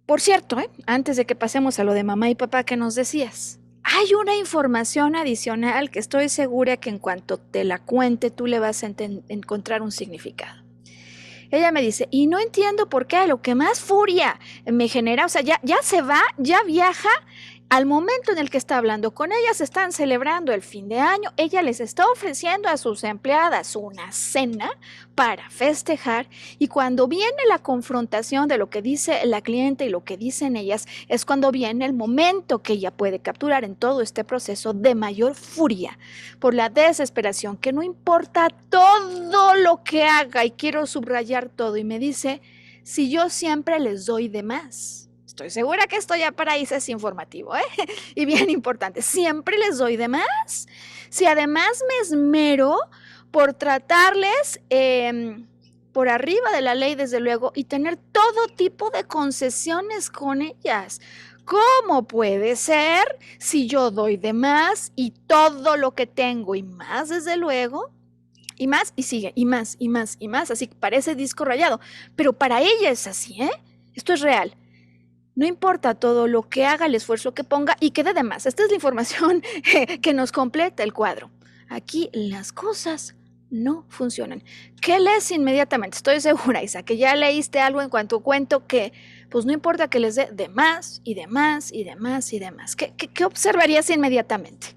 Por cierto, antes de que pasemos a lo de mamá y papá que nos decías, hay una información adicional que estoy segura que en cuanto te la cuente tú le vas a encontrar un significado. Ella me dice, y no entiendo por qué lo que más furia me genera, o sea, ya se va, ya viaja. Al momento en el que está hablando con ellas, están celebrando el fin de año, ella les está ofreciendo a sus empleadas una cena para festejar y cuando viene la confrontación de lo que dice la cliente y lo que dicen ellas, es cuando viene el momento que ella puede capturar en todo este proceso de mayor furia por la desesperación, que no importa todo lo que haga y quiero subrayar todo y me dice, si yo siempre les doy de más. Estoy segura que esto ya para ahí es informativo, y bien importante. Siempre les doy de más. Si además me esmero por tratarles por arriba de la ley, desde luego, y tener todo tipo de concesiones con ellas. ¿Cómo puede ser si yo doy de más y todo lo que tengo y más, desde luego? Y más, y sigue, y más, y más, y más. Así que parece disco rayado. Pero para ella es así, Esto es real. No importa todo lo que haga, el esfuerzo que ponga y quede de más. Esta es la información que nos completa el cuadro. Aquí las cosas no funcionan. ¿Qué lees inmediatamente? Estoy segura, Isa, que ya leíste algo en cuanto cuento que, pues no importa que les dé de más y de más y de más y de más. ¿Qué observarías inmediatamente?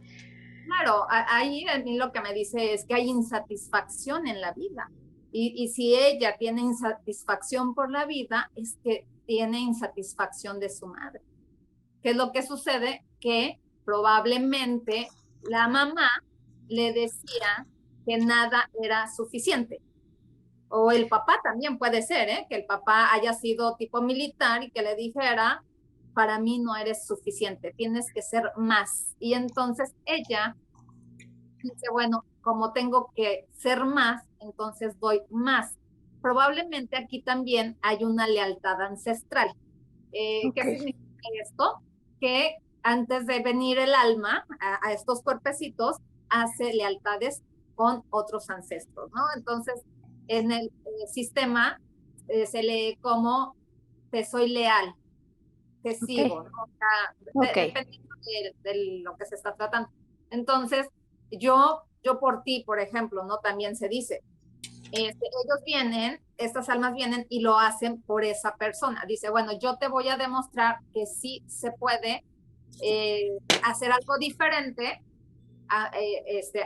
Claro, ahí a mí lo que me dice es que hay insatisfacción en la vida. Y si ella tiene insatisfacción por la vida, es que tiene insatisfacción de su madre. ¿Qué es lo que sucede? Que probablemente la mamá le decía que nada era suficiente. O el papá también puede ser, que el papá haya sido tipo militar y que le dijera, para mí no eres suficiente, tienes que ser más. Y entonces ella dice, bueno, como tengo que ser más, entonces doy más. Probablemente aquí también hay una lealtad ancestral. ¿Qué Okay. significa esto? Que antes de venir el alma a estos cuerpecitos, hace lealtades con otros ancestros, ¿no? Entonces, en el sistema se lee como te soy leal, te Okay. sigo, ¿no? O sea, Okay. dependiendo de lo que se está tratando. Entonces, yo por ti, por ejemplo, ¿no? También se dice, ellos vienen, estas almas vienen y lo hacen por esa persona. Dice, bueno, yo te voy a demostrar que sí se puede hacer algo diferente,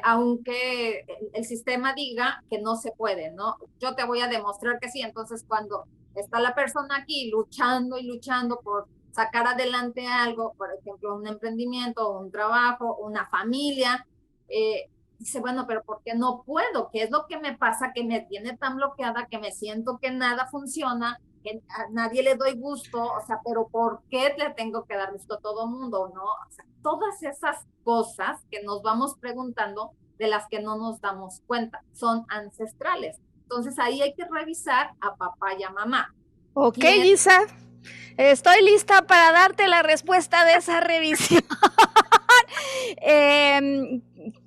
aunque el sistema diga que no se puede, ¿no? Yo te voy a demostrar que sí. Entonces, cuando está la persona aquí luchando y luchando por sacar adelante algo, por ejemplo, un emprendimiento, un trabajo, una familia, dice, bueno, pero ¿por qué no puedo? ¿Qué es lo que me pasa que me tiene tan bloqueada que me siento que nada funciona, que a nadie le doy gusto? O sea, pero ¿por qué le tengo que dar gusto a todo mundo, no? O sea, todas esas cosas que nos vamos preguntando, de las que no nos damos cuenta, son ancestrales. Entonces ahí hay que revisar a papá y a mamá. Ok, ¿Quién? Isa, estoy lista para darte la respuesta de esa revisión. Eh,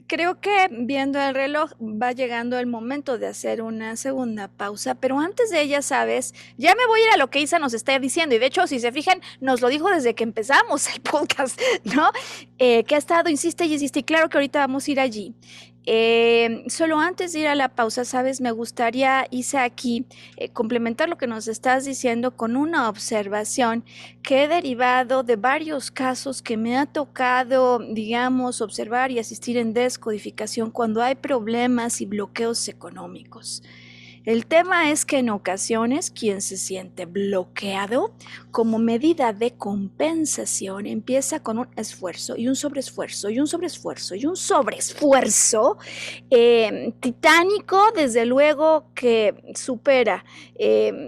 Creo que viendo el reloj va llegando el momento de hacer una segunda pausa, pero antes de ella, sabes, ya me voy a ir a lo que Isa nos está diciendo y de hecho, si se fijan, nos lo dijo desde que empezamos el podcast, ¿no? Que ha estado, insiste y insiste, y claro que ahorita vamos a ir allí. Solo antes de ir a la pausa, sabes, me gustaría, Isa, aquí complementar lo que nos estás diciendo con una observación que he derivado de varios casos que me ha tocado, digamos, observar y asistir en descodificación cuando hay problemas y bloqueos económicos. El tema es que en ocasiones quien se siente bloqueado como medida de compensación empieza con un esfuerzo y un sobreesfuerzo y un sobreesfuerzo y un sobreesfuerzo titánico, desde luego que supera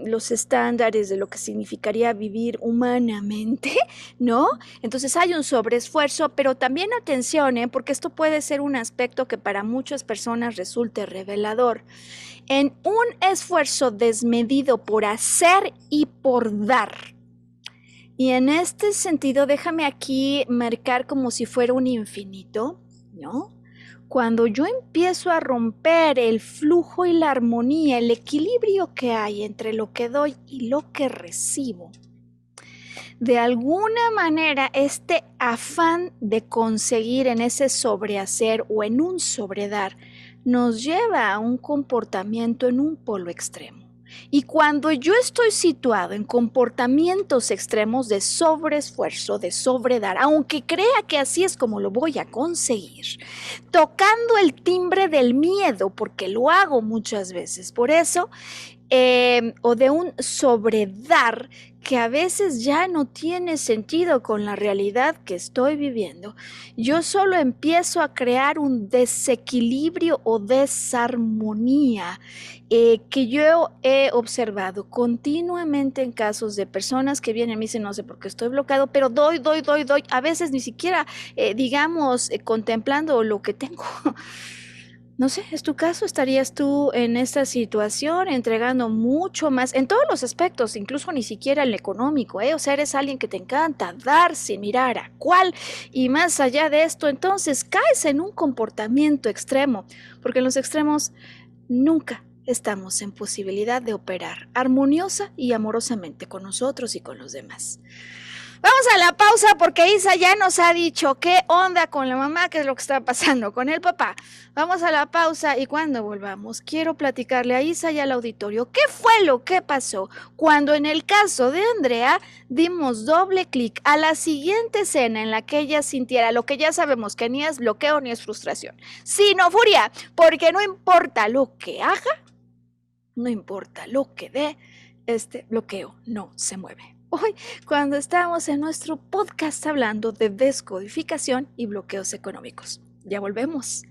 los estándares de lo que significaría vivir humanamente, ¿no? Entonces hay un sobreesfuerzo, pero también atención, porque esto puede ser un aspecto que para muchas personas resulte revelador. En un esfuerzo desmedido por hacer y por dar. Y en este sentido, déjame aquí marcar como si fuera un infinito, ¿no? Cuando yo empiezo a romper el flujo y la armonía, el equilibrio que hay entre lo que doy y lo que recibo, de alguna manera este afán de conseguir en ese sobrehacer o en un sobredar nos lleva a un comportamiento en un polo extremo. Y cuando yo estoy situado en comportamientos extremos de sobreesfuerzo, de sobredar, aunque crea que así es como lo voy a conseguir, tocando el timbre del miedo, porque lo hago muchas veces, por eso, o de un sobredar que a veces ya no tiene sentido con la realidad que estoy viviendo, yo solo empiezo a crear un desequilibrio o desarmonía que yo he observado continuamente en casos de personas que vienen y me dicen, no sé por qué estoy bloqueado, pero doy, a veces ni siquiera, contemplando lo que tengo. No sé, ¿es tu caso? ¿Estarías tú en esta situación entregando mucho más en todos los aspectos, incluso ni siquiera en el económico, O sea, eres alguien que te encanta dar sin mirar a cuál, y más allá de esto, entonces caes en un comportamiento extremo, porque en los extremos nunca estamos en posibilidad de operar armoniosa y amorosamente con nosotros y con los demás. Vamos a la pausa porque Isa ya nos ha dicho qué onda con la mamá, qué es lo que está pasando con el papá. Vamos a la pausa y cuando volvamos quiero platicarle a Isa y al auditorio qué fue lo que pasó cuando en el caso de Andrea dimos doble clic a la siguiente escena en la que ella sintiera lo que ya sabemos que ni es bloqueo ni es frustración, sino furia, porque no importa lo que haga, no importa lo que dé, este bloqueo no se mueve. Hoy, cuando estamos en nuestro podcast hablando de descodificación y bloqueos económicos. Ya volvemos.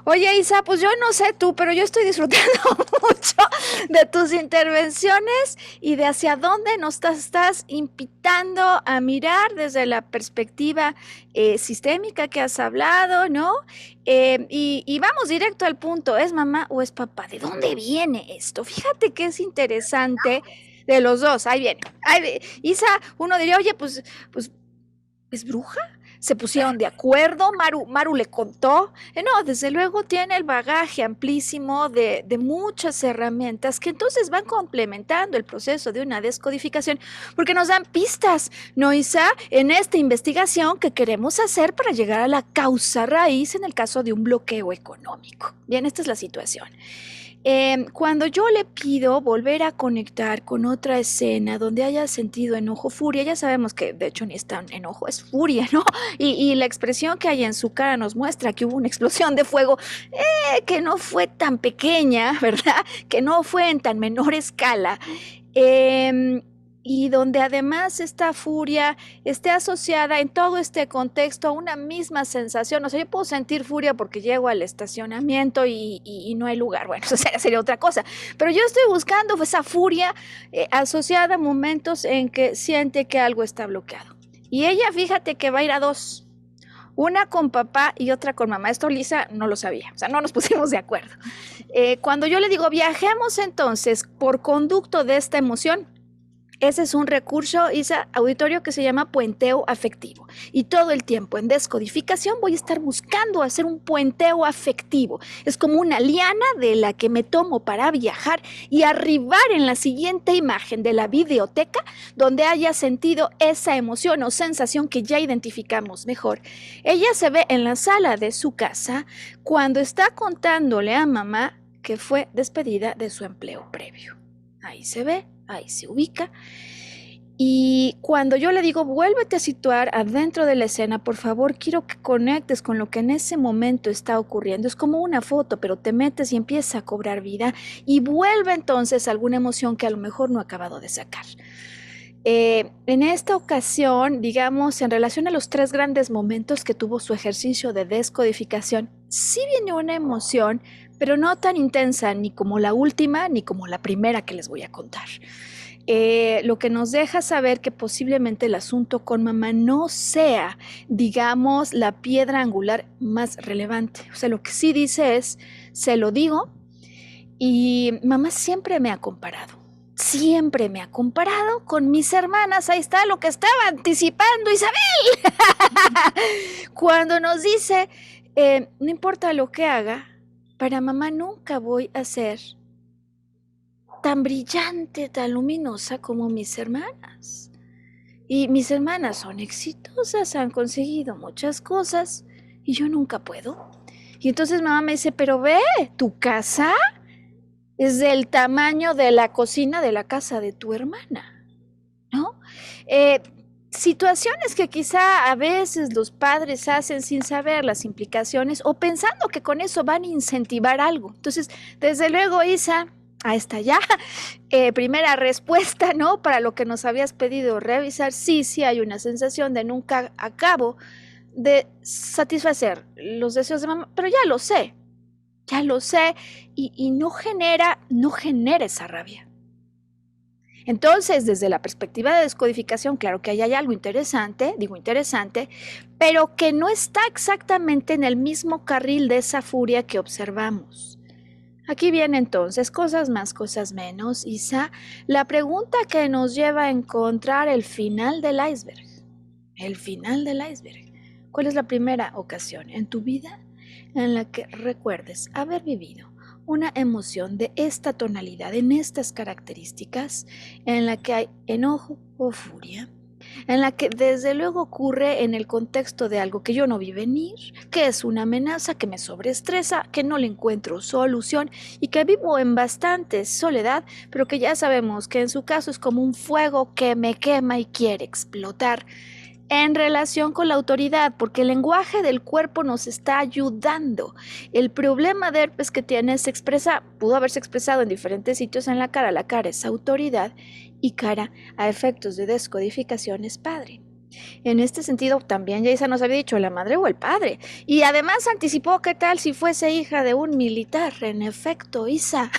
Oye, Isa, pues yo no sé tú, pero yo estoy disfrutando mucho de tus intervenciones y de hacia dónde nos estás invitando a mirar desde la perspectiva sistémica que has hablado, ¿no? Y vamos directo al punto, ¿es mamá o es papá? ¿De dónde viene esto? Fíjate que es interesante de los dos, ahí viene. Isa, uno diría, oye, pues, ¿es bruja? Se pusieron de acuerdo, Maru le contó. No, desde luego tiene el bagaje amplísimo de muchas herramientas que entonces van complementando el proceso de una descodificación, porque nos dan pistas, ¿no, Isa? En esta investigación que queremos hacer para llegar a la causa raíz en el caso de un bloqueo económico. Bien, esta es la situación. Cuando yo le pido volver a conectar con otra escena donde haya sentido enojo, furia, ya sabemos que de hecho ni es tan enojo, es furia, ¿no? Y la expresión que hay en su cara nos muestra que hubo una explosión de fuego que no fue tan pequeña, ¿verdad? Que no fue en tan menor escala. Y donde además esta furia esté asociada en todo este contexto a una misma sensación. O sea, yo puedo sentir furia porque llego al estacionamiento y no hay lugar. Bueno, eso sería otra cosa. Pero yo estoy buscando esa furia asociada a momentos en que siente que algo está bloqueado. Y ella, fíjate que va a ir a dos. Una con papá y otra con mamá. Esto Lisa no lo sabía, o sea, no nos pusimos de acuerdo. Cuando yo le digo, viajemos entonces por conducto de esta emoción, ese es un recurso, Isa, auditorio, que se llama puenteo afectivo. Y todo el tiempo en descodificación voy a estar buscando hacer un puenteo afectivo. Es como una liana de la que me tomo para viajar y arribar en la siguiente imagen de la videoteca donde haya sentido esa emoción o sensación que ya identificamos mejor. Ella se ve en la sala de su casa cuando está contándole a mamá que fue despedida de su empleo previo. ahí se ve, ahí se ubica. Y cuando yo le digo, vuélvete a situar adentro de la escena, por favor, quiero que conectes con lo que en ese momento está ocurriendo. Es como una foto, pero te metes y empieza a cobrar vida y vuelve entonces alguna emoción que a lo mejor no ha acabado de sacar. En esta ocasión, digamos, en relación a los 3 grandes momentos que tuvo su ejercicio de descodificación, sí viene una emoción, pero no tan intensa ni como la última ni como la primera que les voy a contar. Lo que nos deja saber que posiblemente el asunto con mamá no sea, digamos, la piedra angular más relevante. O sea, lo que sí dice es, se lo digo, y mamá siempre me ha comparado con mis hermanas. Ahí está lo que estaba anticipando Isabel. Cuando nos dice, no importa lo que haga, para mamá nunca voy a ser tan brillante, tan luminosa como mis hermanas. Y mis hermanas son exitosas, han conseguido muchas cosas y yo nunca puedo. Y entonces mamá me dice, pero ve, tu casa es del tamaño de la cocina de la casa de tu hermana, ¿no? Eh, Situaciones que quizá a veces los padres hacen sin saber las implicaciones o pensando que con eso van a incentivar algo. Entonces, desde luego, Isa, ahí está ya. Primera respuesta, ¿no? Para lo que nos habías pedido revisar, sí, sí hay una sensación de nunca acabo de satisfacer los deseos de mamá, pero ya lo sé, y no genera esa rabia. Entonces, desde la perspectiva de descodificación, claro que ahí hay algo interesante, digo interesante, pero que no está exactamente en el mismo carril de esa furia que observamos. Aquí viene entonces cosas más, cosas menos, Isa, la pregunta que nos lleva a encontrar el final del iceberg. El final del iceberg. ¿Cuál es la primera ocasión en tu vida en la que recuerdes haber vivido una emoción de esta tonalidad, en estas características, en la que hay enojo o furia, en la que desde luego ocurre en el contexto de algo que yo no vi venir, que es una amenaza que me sobreestresa, que no le encuentro solución y que vivo en bastante soledad, pero que ya sabemos que en su caso es como un fuego que me quema y quiere explotar? En relación con la autoridad, porque el lenguaje del cuerpo nos está ayudando. El problema de herpes que tiene se expresa, pudo haberse expresado en diferentes sitios en la cara. La cara es autoridad y cara a efectos de descodificación es padre. En este sentido, también Yaisa nos había dicho la madre o el padre. Y además anticipó qué tal si fuese hija de un militar. En efecto, Isa,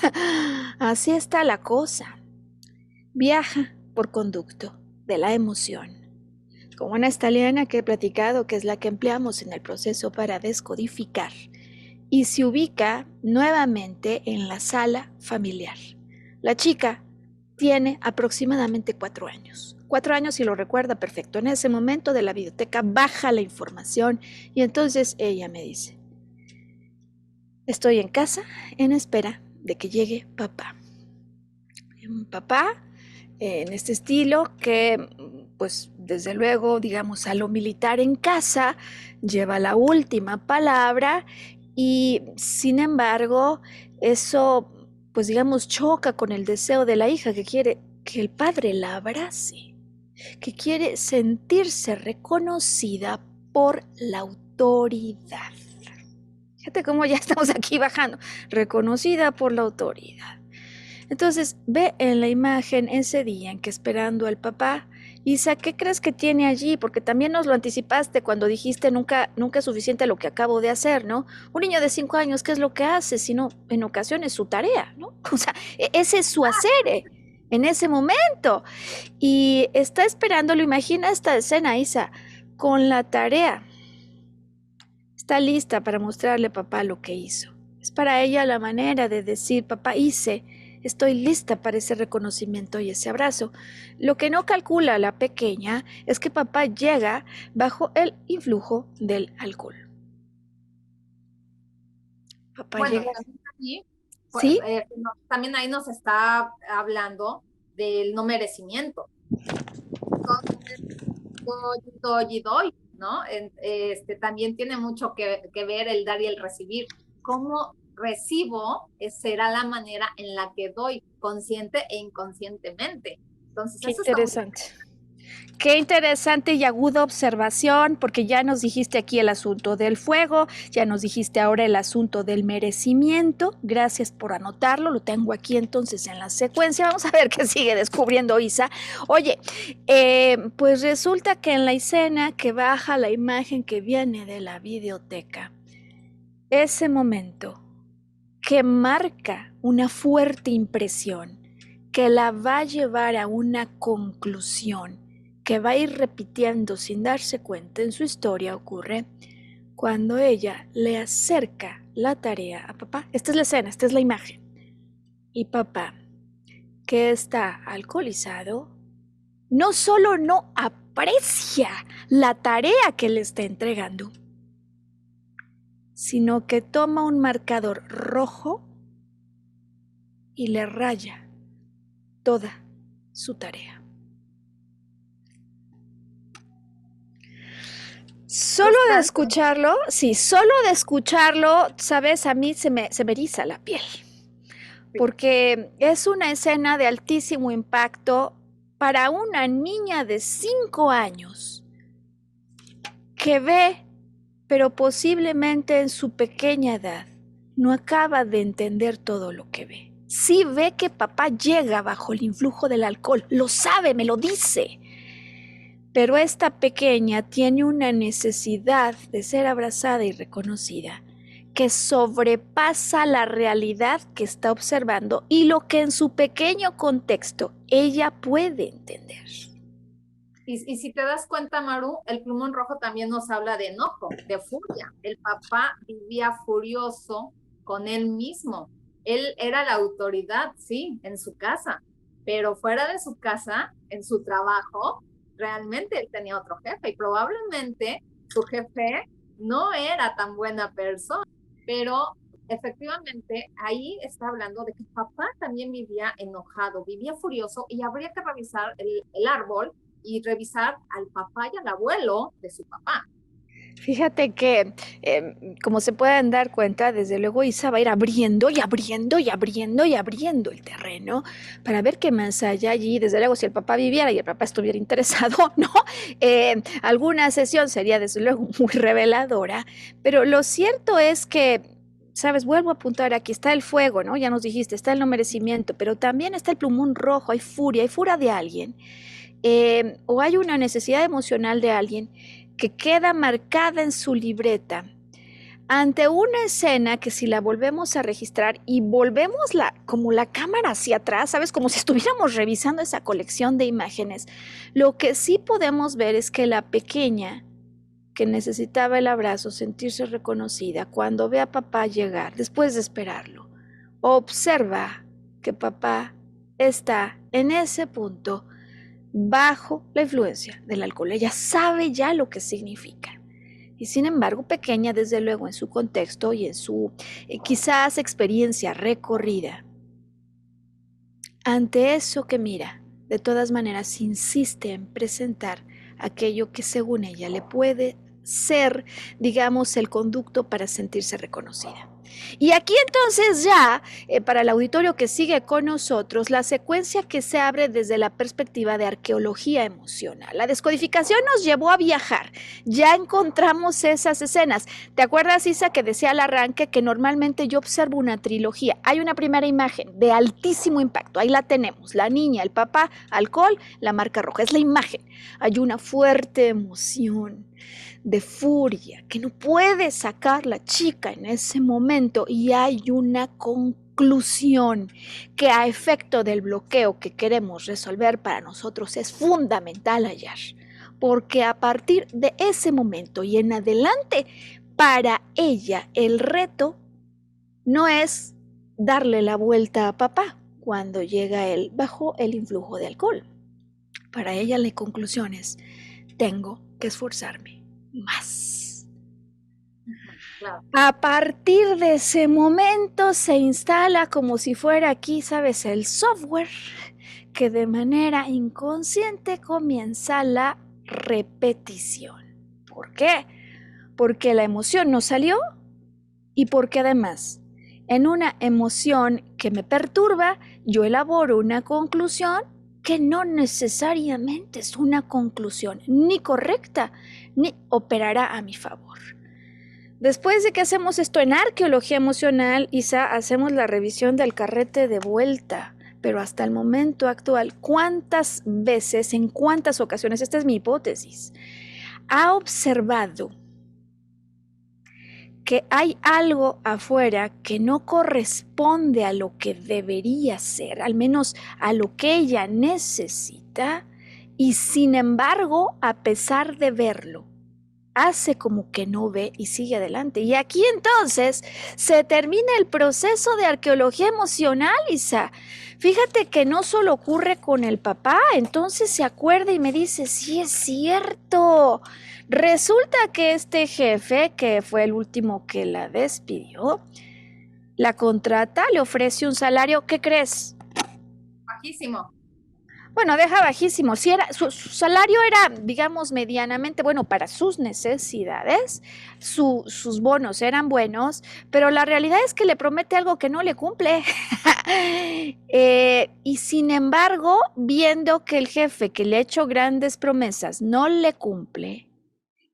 así está la cosa. Viaja por conducto de la emoción como una italiana que he platicado, que es la que empleamos en el proceso para descodificar, y se ubica nuevamente en la sala familiar. La chica tiene aproximadamente 4 años. 4 años y lo recuerda perfecto. En ese momento de la biblioteca baja la información y entonces ella me dice, estoy en casa en espera de que llegue papá. Un papá en este estilo que, pues desde luego, digamos, a lo militar en casa lleva la última palabra y sin embargo eso, pues digamos, choca con el deseo de la hija que quiere que el padre la abrace, que quiere sentirse reconocida por la autoridad. Fíjate cómo ya estamos aquí bajando, reconocida por la autoridad. Entonces, ve en la imagen ese día en que esperando al papá, Isa, ¿qué crees que tiene allí? Porque también nos lo anticipaste cuando dijiste nunca es suficiente lo que acabo de hacer, ¿no? Un niño de 5 años, ¿qué es lo que hace? Sino en ocasiones su tarea, ¿no? O sea, ese es su hacer en ese momento. Y está esperándolo, imagina esta escena, Isa, con la tarea. Está lista para mostrarle a papá lo que hizo. Es para ella la manera de decir, papá, hice. Estoy lista para ese reconocimiento y ese abrazo. Lo que no calcula la pequeña es que papá llega bajo el influjo del alcohol. Papá Bueno, llega. también ahí, ¿Sí? también ahí nos está hablando del no merecimiento. Entonces, doy y doy, ¿no? También tiene mucho que ver el dar y el recibir. ¿Cómo recibo será la manera en la que doy, consciente e inconscientemente. Entonces, Qué eso está muy... interesante. Qué interesante y aguda observación, porque ya nos dijiste aquí el asunto del fuego, ya nos dijiste ahora el asunto del merecimiento. Gracias por anotarlo, lo tengo aquí entonces en la secuencia. Vamos a ver qué sigue descubriendo Isa. Oye, pues resulta que en la escena que baja la imagen que viene de la videoteca, ese momento que marca una fuerte impresión, que la va a llevar a una conclusión, que va a ir repitiendo sin darse cuenta en su historia, ocurre cuando ella le acerca la tarea a papá. Esta es la escena, esta es la imagen. Y papá, que está alcoholizado, no solo no aprecia la tarea que le está entregando, sino que toma un marcador rojo y le raya toda su tarea. Solo de escucharlo, sí, solo de escucharlo, sabes, a mí se me eriza la piel, porque es una escena de altísimo impacto para una niña de 5 años que ve, pero posiblemente en su pequeña edad, no acaba de entender todo lo que ve. Sí ve que papá llega bajo el influjo del alcohol, lo sabe, me lo dice. Pero esta pequeña tiene una necesidad de ser abrazada y reconocida que sobrepasa la realidad que está observando y lo que en su pequeño contexto ella puede entender. Y si te das cuenta, Maru, el plumón rojo también nos habla de enojo, de furia. El papá vivía furioso con él mismo. Él era la autoridad, sí, en su casa, pero fuera de su casa, en su trabajo, realmente él tenía otro jefe y probablemente su jefe no era tan buena persona, pero efectivamente ahí está hablando de que papá también vivía enojado, vivía furioso y habría que revisar el árbol y revisar al papá y al abuelo de su papá. Fíjate que, como se pueden dar cuenta, desde luego Isa va a ir abriendo y abriendo y abriendo y abriendo el terreno para ver qué más hay allí. Desde luego, si el papá viviera y el papá estuviera interesado, ¿no? Alguna sesión sería desde luego muy reveladora, pero lo cierto es que, sabes, vuelvo a apuntar, aquí está el fuego, ¿no? Ya nos dijiste, está el no merecimiento, pero también está el plumón rojo, hay furia de alguien, o hay una necesidad emocional de alguien que queda marcada en su libreta ante una escena que si la volvemos a registrar y volvemos como la cámara hacia atrás, ¿sabes? Como si estuviéramos revisando esa colección de imágenes, lo que sí podemos ver es que la pequeña que necesitaba el abrazo, sentirse reconocida, cuando ve a papá llegar, después de esperarlo, observa que papá está en ese punto bajo la influencia del alcohol. Ella sabe ya lo que significa. Y sin embargo, pequeña, desde luego, en su contexto y en su quizás experiencia recorrida, ante eso que mira, de todas maneras insiste en presentar aquello que según ella le puede ser, digamos, el conducto para sentirse reconocida. Y aquí entonces ya, para el auditorio que sigue con nosotros, la secuencia que se abre desde la perspectiva de arqueología emocional. La descodificación nos llevó a viajar. Ya encontramos esas escenas. ¿Te acuerdas, Isa, que decía al arranque que normalmente yo observo una trilogía? Hay una primera imagen de altísimo impacto. Ahí la tenemos. La niña, el papá, alcohol, la marca roja. Es la imagen. Hay una fuerte emoción de furia que no puede sacar la chica en ese momento y hay una conclusión que a efecto del bloqueo que queremos resolver para nosotros es fundamental hallar, porque a partir de ese momento y en adelante para ella el reto no es darle la vuelta a papá cuando llega él bajo el influjo de alcohol. Para ella la conclusión es: tengo que esforzarme más. Claro. A partir de ese momento se instala como si fuera aquí, ¿sabes? El software que de manera inconsciente comienza la repetición. ¿Por qué? Porque la emoción no salió y porque además En una emoción que me perturba, yo elaboro una conclusión que no necesariamente es una conclusión ni correcta ni operará a mi favor. Después de que hacemos esto en arqueología emocional, Isa, hacemos la revisión del carrete de vuelta. Pero hasta el momento actual, ¿cuántas veces, en cuántas ocasiones, esta es mi hipótesis, ha observado que hay algo afuera que no corresponde a lo que debería ser, al menos a lo que ella necesita, y sin embargo, a pesar de verlo, hace como que no ve y sigue adelante? Y aquí entonces se termina el proceso de arqueología emocional, Isa. Fíjate que no solo ocurre con el papá, entonces se acuerda y me dice, sí es cierto. Resulta que este jefe, que fue el último que la despidió, la contrata, le ofrece un salario, ¿qué crees? Bajísimo. Bueno, deja bajísimo. Si era, su salario era, digamos, medianamente bueno para sus necesidades, sus bonos eran buenos, pero la realidad es que le promete algo que no le cumple. Y sin embargo, viendo que el jefe que le ha hecho grandes promesas no le cumple,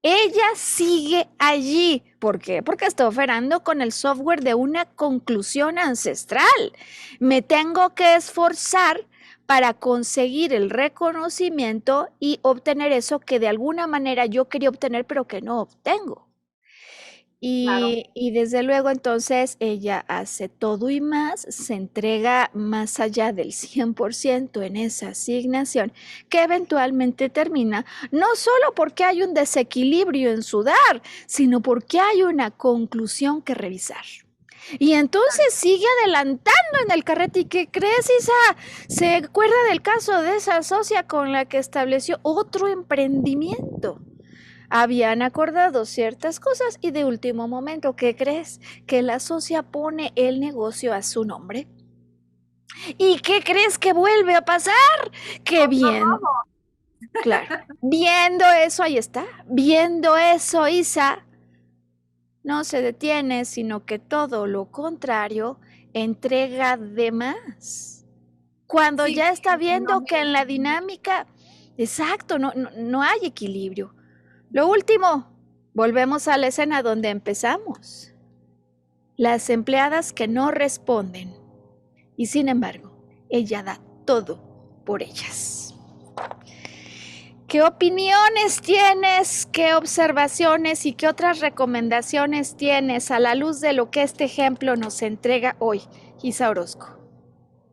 ella sigue allí. ¿Por qué? Porque está operando con el software de una conclusión ancestral. Me tengo que esforzar para conseguir el reconocimiento y obtener eso que de alguna manera yo quería obtener, pero que no obtengo. Claro. Y desde luego entonces ella hace todo y más, se entrega más allá del 100% en esa asignación, que eventualmente termina no solo porque hay un desequilibrio en su dar, sino porque hay una conclusión que revisar. Y entonces sigue adelantando en el carrete. ¿Y qué crees, Isa? Se acuerda del caso de esa socia con la que estableció otro emprendimiento. Habían acordado ciertas cosas y de último momento, ¿qué crees? Que la socia pone el negocio a su nombre. ¿Y qué crees que vuelve a pasar? Que Otro bien, robo. claro, viendo eso, ahí está, viendo eso, Isa no se detiene, sino que todo lo contrario, entrega de más. Cuando Sí, ya está no viendo que en la me... dinámica, exacto, no hay equilibrio. Lo último, volvemos a la escena donde empezamos. Las empleadas que no responden y sin embargo, ella da todo por ellas. ¿Qué opiniones tienes? ¿Qué observaciones y qué otras recomendaciones tienes a la luz de lo que este ejemplo nos entrega hoy, Isa Orozco?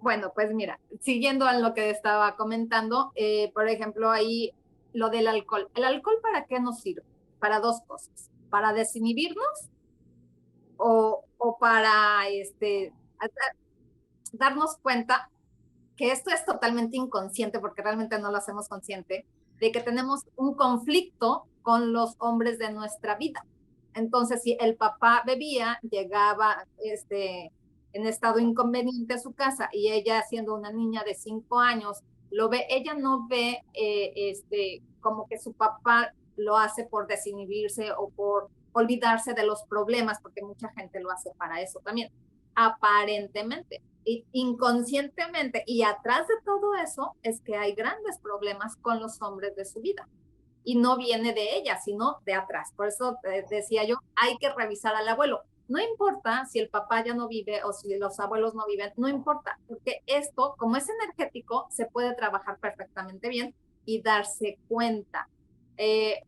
Bueno, pues mira, siguiendo a lo que estaba comentando, por ejemplo, ahí lo del alcohol. ¿El alcohol para qué nos sirve? Para dos cosas. Para desinhibirnos o para darnos cuenta que esto es totalmente inconsciente, porque realmente no lo hacemos consciente, de que tenemos un conflicto con los hombres de nuestra vida. Entonces, si el papá bebía, llegaba en estado inconveniente a su casa y ella, siendo una niña de 5 años, lo ve, ella no ve como que su papá lo hace por desinhibirse o por olvidarse de los problemas, porque mucha gente lo hace para eso también, aparentemente. Inconscientemente, y atrás de todo eso es que hay grandes problemas con los hombres de su vida y no viene de ella, sino de atrás. Por eso decía yo, hay que revisar al abuelo. No importa si el papá ya no vive o si los abuelos no viven, no importa, porque esto, como es energético, se puede trabajar perfectamente bien y darse cuenta.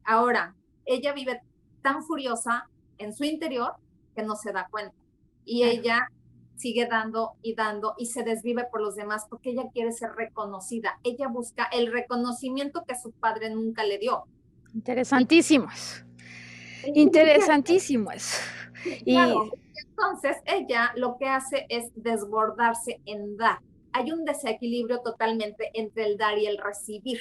Ahora, ella vive tan furiosa en su interior que no se da cuenta. Y Claro. ella sigue dando y se desvive por los demás porque ella quiere ser reconocida. Ella busca el reconocimiento que su padre nunca le dio. Interesantísimo eso. Interesantísimo eso. Claro, Y entonces ella lo que hace es desbordarse en dar. Hay un desequilibrio totalmente entre el dar y el recibir.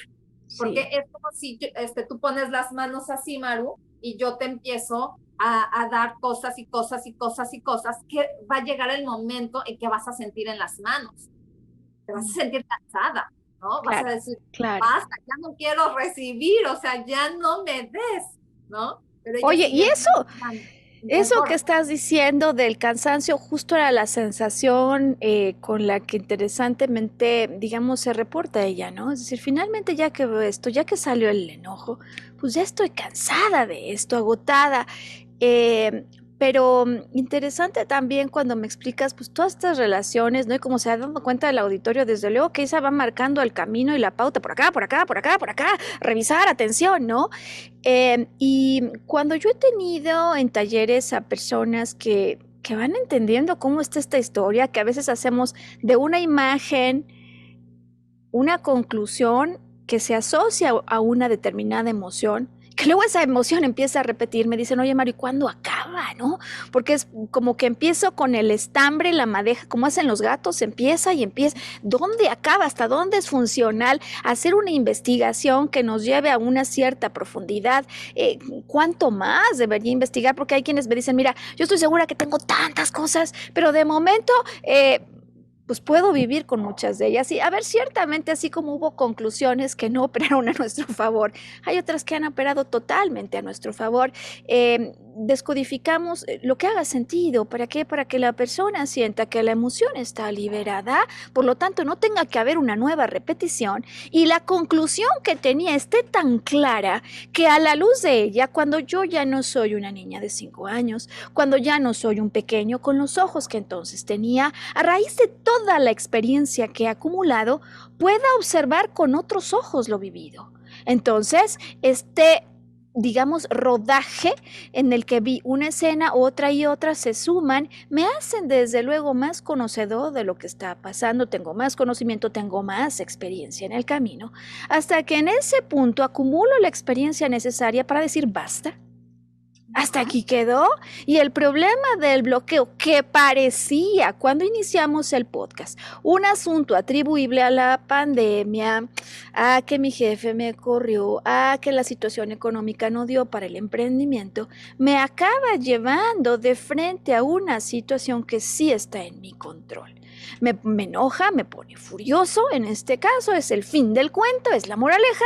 Porque sí, es como si tú pones las manos así, Maru, y yo te empiezo a dar cosas y cosas y cosas y cosas, que va a llegar el momento en que vas a sentir en las manos. Te vas a sentir cansada, ¿no? Vas a claro, decir, claro. basta, ya no quiero recibir, o sea, ya no me des, ¿no? Pero ella Oye, y sigue eso, dando. Eso que mejor. estás diciendo del cansancio justo era la sensación con la que interesantemente, digamos, se reporta ella, ¿no? Es decir, finalmente ya que veo esto, ya que salió el enojo, pues ya estoy cansada de esto, agotada. Eh, pero interesante también cuando me explicas pues todas estas relaciones, ¿no? Y como se ha dado cuenta del auditorio, desde luego que ella va marcando el camino y la pauta por acá, por acá, por acá, por acá, revisar, atención, ¿no? Y cuando yo he tenido en talleres a personas que van entendiendo cómo está esta historia, que a veces hacemos de una imagen una conclusión que se asocia a una determinada emoción, que luego esa emoción empieza a repetir, me dicen, oye Mario, ¿y cuándo acaba? ¿No? Porque es como que empiezo con el estambre, la madeja, como hacen los gatos, empieza y empieza. ¿Dónde acaba? ¿Hasta dónde es funcional? Hacer una investigación que nos lleve a una cierta profundidad. ¿Cuánto más debería investigar? Porque hay quienes me dicen, mira, yo estoy segura que tengo tantas cosas, pero de momento pues puedo vivir con muchas de ellas. Y a ver, ciertamente así como hubo conclusiones que no operaron a nuestro favor, hay otras que han operado totalmente a nuestro favor. Descodificamos lo que haga sentido. ¿Para qué? Para que la persona sienta que la emoción está liberada, por lo tanto no tenga que haber una nueva repetición y la conclusión que tenía esté tan clara que a la luz de ella, cuando yo ya no soy una niña de 5 años, cuando ya no soy un pequeño con los ojos que entonces tenía, a raíz de toda la experiencia que he acumulado, pueda observar con otros ojos lo vivido. Entonces, digamos, rodaje en el que vi una escena, otra y otra se suman, me hacen desde luego más conocedor de lo que está pasando, tengo más conocimiento, tengo más experiencia en el camino, hasta que en ese punto acumulo la experiencia necesaria para decir basta, hasta aquí quedó. Y el problema del bloqueo que parecía cuando iniciamos el podcast un asunto atribuible a la pandemia, a que mi jefe me corrió, a que la situación económica no dio para el emprendimiento, me acaba llevando de frente a una situación que sí está en mi control. Me enoja, me pone furioso, en este caso es el fin del cuento, es la moraleja,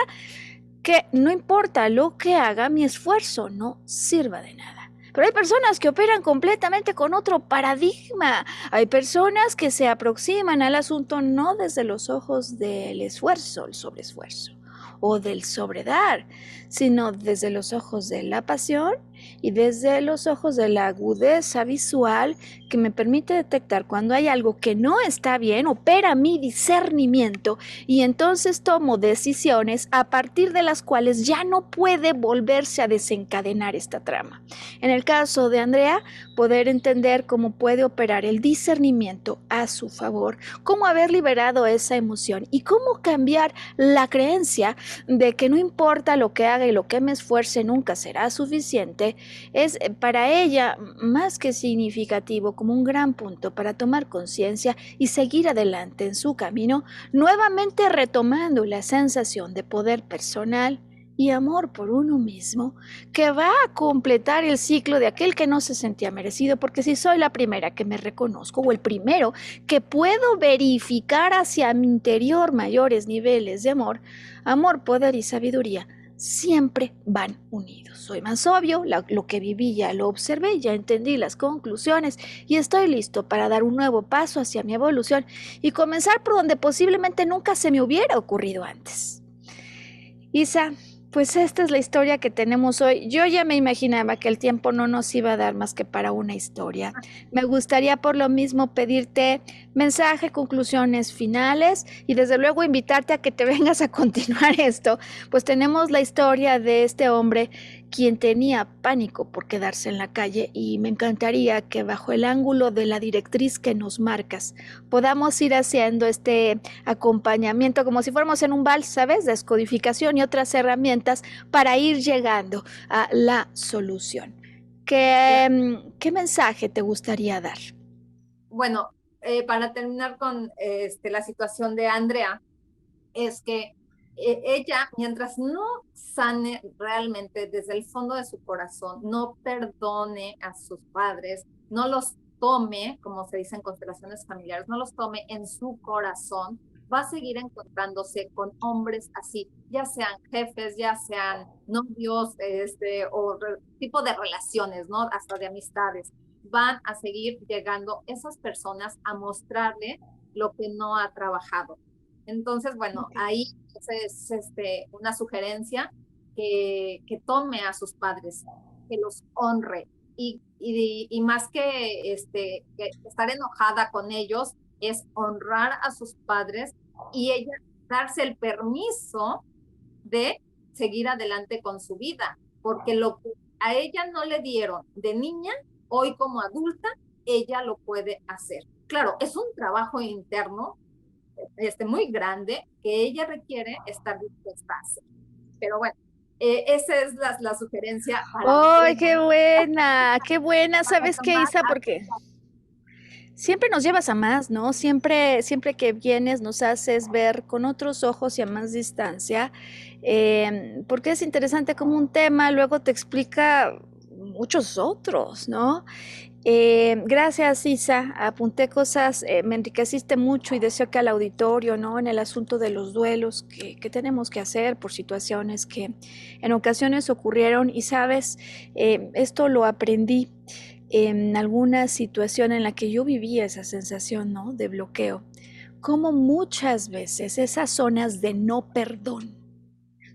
que no importa lo que haga, mi esfuerzo no sirva de nada. Pero hay personas que operan completamente con otro paradigma. Hay personas que se aproximan al asunto no desde los ojos del esfuerzo, el sobreesfuerzo, o del sobredar, sino desde los ojos de la pasión y desde los ojos de la agudeza visual que me permite detectar cuando hay algo que no está bien, opera mi discernimiento y entonces tomo decisiones a partir de las cuales ya no puede volverse a desencadenar esta trama. En el caso de Andrea, poder entender cómo puede operar el discernimiento a su favor, cómo haber liberado esa emoción y cómo cambiar la creencia de que no importa lo que haga y lo que me esfuerce nunca será suficiente, es para ella más que significativo, como un gran punto para tomar conciencia y seguir adelante en su camino, nuevamente retomando la sensación de poder personal y amor por uno mismo, que va a completar el ciclo de aquel que no se sentía merecido, porque si soy la primera que me reconozco o el primero que puedo verificar hacia mi interior mayores niveles de amor, amor, poder y sabiduría siempre van unidos. Soy más obvio, lo que viví ya lo observé, ya entendí las conclusiones y estoy listo para dar un nuevo paso hacia mi evolución y comenzar por donde posiblemente nunca se me hubiera ocurrido antes. Isa, pues esta es la historia que tenemos hoy. Yo ya me imaginaba que el tiempo no nos iba a dar más que para una historia. Me gustaría por lo mismo pedirte mensaje, conclusiones finales y desde luego invitarte a que te vengas a continuar esto, pues tenemos la historia de este hombre quien tenía pánico por quedarse en la calle y me encantaría que bajo el ángulo de la directriz que nos marcas podamos ir haciendo este acompañamiento como si fuéramos en un vals, ¿sabes? Descodificación y otras herramientas para ir llegando a la solución. ¿Qué mensaje te gustaría dar? Bueno, para terminar con la situación de Andrea, es que ella, mientras no sane realmente desde el fondo de su corazón, no perdone a sus padres, no los tome, como se dice en constelaciones familiares, no los tome en su corazón, va a seguir encontrándose con hombres así, ya sean jefes, ya sean novios, tipo de relaciones, ¿no? Hasta de amistades. Van a seguir llegando esas personas a mostrarle lo que no ha trabajado. Entonces, bueno, Ok. ahí es una sugerencia que tome a sus padres, que los honre y más que estar enojada con ellos, es honrar a sus padres y ella darse el permiso de seguir adelante con su vida, porque lo que a ella no le dieron de niña, hoy como adulta, ella lo puede hacer. Claro, es un trabajo interno muy grande que ella requiere estar dispuesta a hacer. Pero bueno, esa es la sugerencia para ¡Ay, ustedes, qué buena! ¡Qué buena! para ¿Sabes qué, tomar Isa? Porque acción. siempre nos llevas a más, ¿no? Siempre que vienes nos haces ver con otros ojos y a más distancia, porque es interesante como un tema luego te explica muchos otros, ¿no? Gracias, Isa. Apunté cosas, me enriqueciste mucho y deseo que al auditorio, ¿no? En el asunto de los duelos que tenemos que hacer por situaciones que en ocasiones ocurrieron y sabes, esto lo aprendí en alguna situación en la que yo vivía esa sensación, ¿no? De bloqueo. Como muchas veces esas zonas de no perdón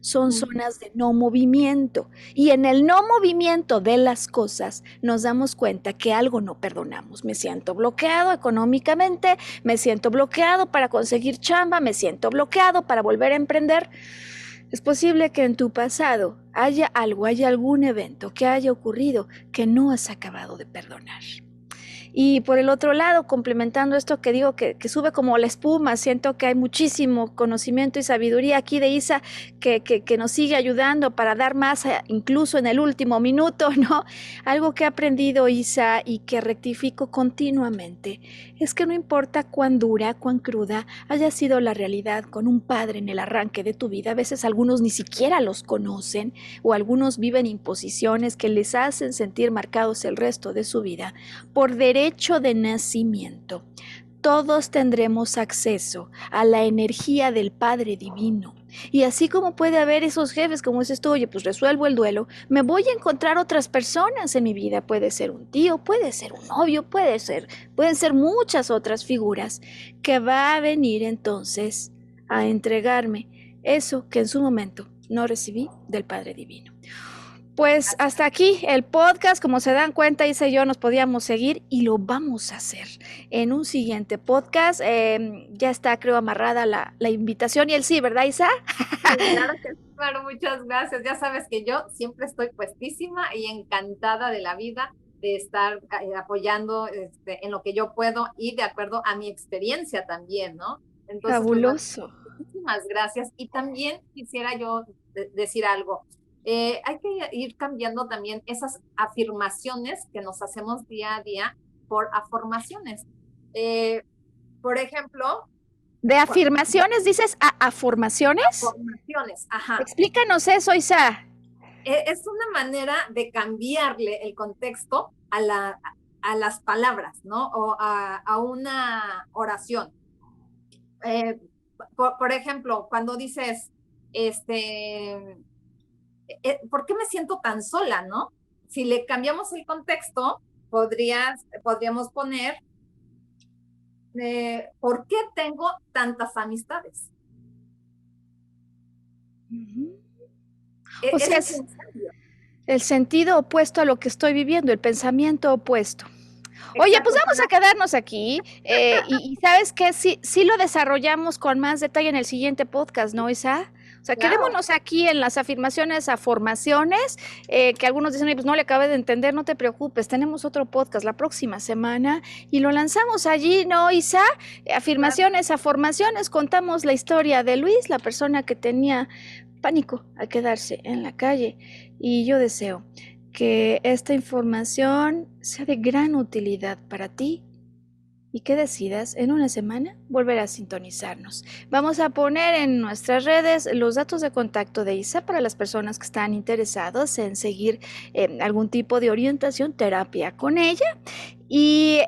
son zonas de no movimiento. Y en el no movimiento de las cosas nos damos cuenta que algo no perdonamos. Me siento bloqueado económicamente, me siento bloqueado para conseguir chamba, me siento bloqueado para volver a emprender. Es posible que en tu pasado haya algo, haya algún evento que haya ocurrido que no has acabado de perdonar. Y por el otro lado, complementando esto que digo que sube como la espuma, siento que hay muchísimo conocimiento y sabiduría aquí de Isa que nos sigue ayudando para dar más, incluso en el último minuto, ¿no? Algo que he aprendido, Isa, y que rectifico continuamente, es que no importa cuán dura, cuán cruda haya sido la realidad con un padre en el arranque de tu vida, a veces algunos ni siquiera los conocen o algunos viven imposiciones que les hacen sentir marcados el resto de su vida por derecho de nacimiento. Todos tendremos acceso a la energía del Padre Divino. Y así como puede haber esos jefes, como dices tú, oye, pues resuelvo el duelo, me voy a encontrar otras personas en mi vida. Puede ser un tío, puede ser un novio, pueden ser muchas otras figuras que va a venir entonces a entregarme eso que en su momento no recibí del Padre Divino. Pues hasta aquí el podcast, como se dan cuenta, Isa y yo nos podíamos seguir y lo vamos a hacer en un siguiente podcast. Ya está, creo, amarrada la invitación y el sí, ¿verdad, Isa? Sí, claro que sí, claro, muchas gracias. Ya sabes que yo siempre estoy puestísima y encantada de la vida de estar apoyando en lo que yo puedo y de acuerdo a mi experiencia también, ¿no? Entonces, pues bueno, Fabuloso. muchísimas gracias. Y también quisiera yo decir algo. Hay que ir cambiando también esas afirmaciones que nos hacemos día a día por afirmaciones. Eh, por ejemplo, ¿De afirmaciones dices a formaciones? afirmaciones, ajá. Explícanos eso, Isa. Es una manera de cambiarle el contexto a las palabras, ¿no? O a una oración. Eh, por ejemplo, cuando dices, ¿por qué me siento tan sola, no? Si le cambiamos el contexto, podríamos poner, ¿por qué tengo tantas amistades? O sea, Ese es es un cambio. el sentido opuesto a lo que estoy viviendo, el pensamiento opuesto. Oye, pues Exacto, vamos a quedarnos aquí y sabes que sí lo desarrollamos con más detalle en el siguiente podcast, ¿no, Isa? O sea, claro. quedémonos aquí en las afirmaciones a formaciones, que algunos dicen, pues no le acabé de entender, no te preocupes, tenemos otro podcast la próxima semana y lo lanzamos allí, ¿no, Isa? Claro. Afirmaciones a formaciones, contamos la historia de Luis, la persona que tenía pánico a quedarse en la calle y yo deseo que esta información sea de gran utilidad para ti y que decidas en una semana volver a sintonizarnos. Vamos a poner en nuestras redes los datos de contacto de Isa para las personas que están interesados en seguir algún tipo de orientación, terapia con ella. Y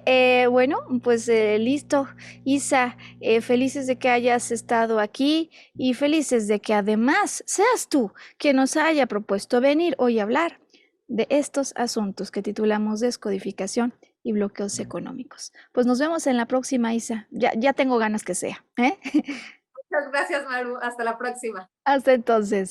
bueno, pues listo, Isa, felices de que hayas estado aquí y felices de que además seas tú quien nos haya propuesto venir hoy a hablar de estos asuntos que titulamos descodificación y bloqueos económicos. Pues nos vemos en la próxima, Isa. Ya tengo ganas que sea. Muchas gracias, Maru. Hasta la próxima. Hasta entonces.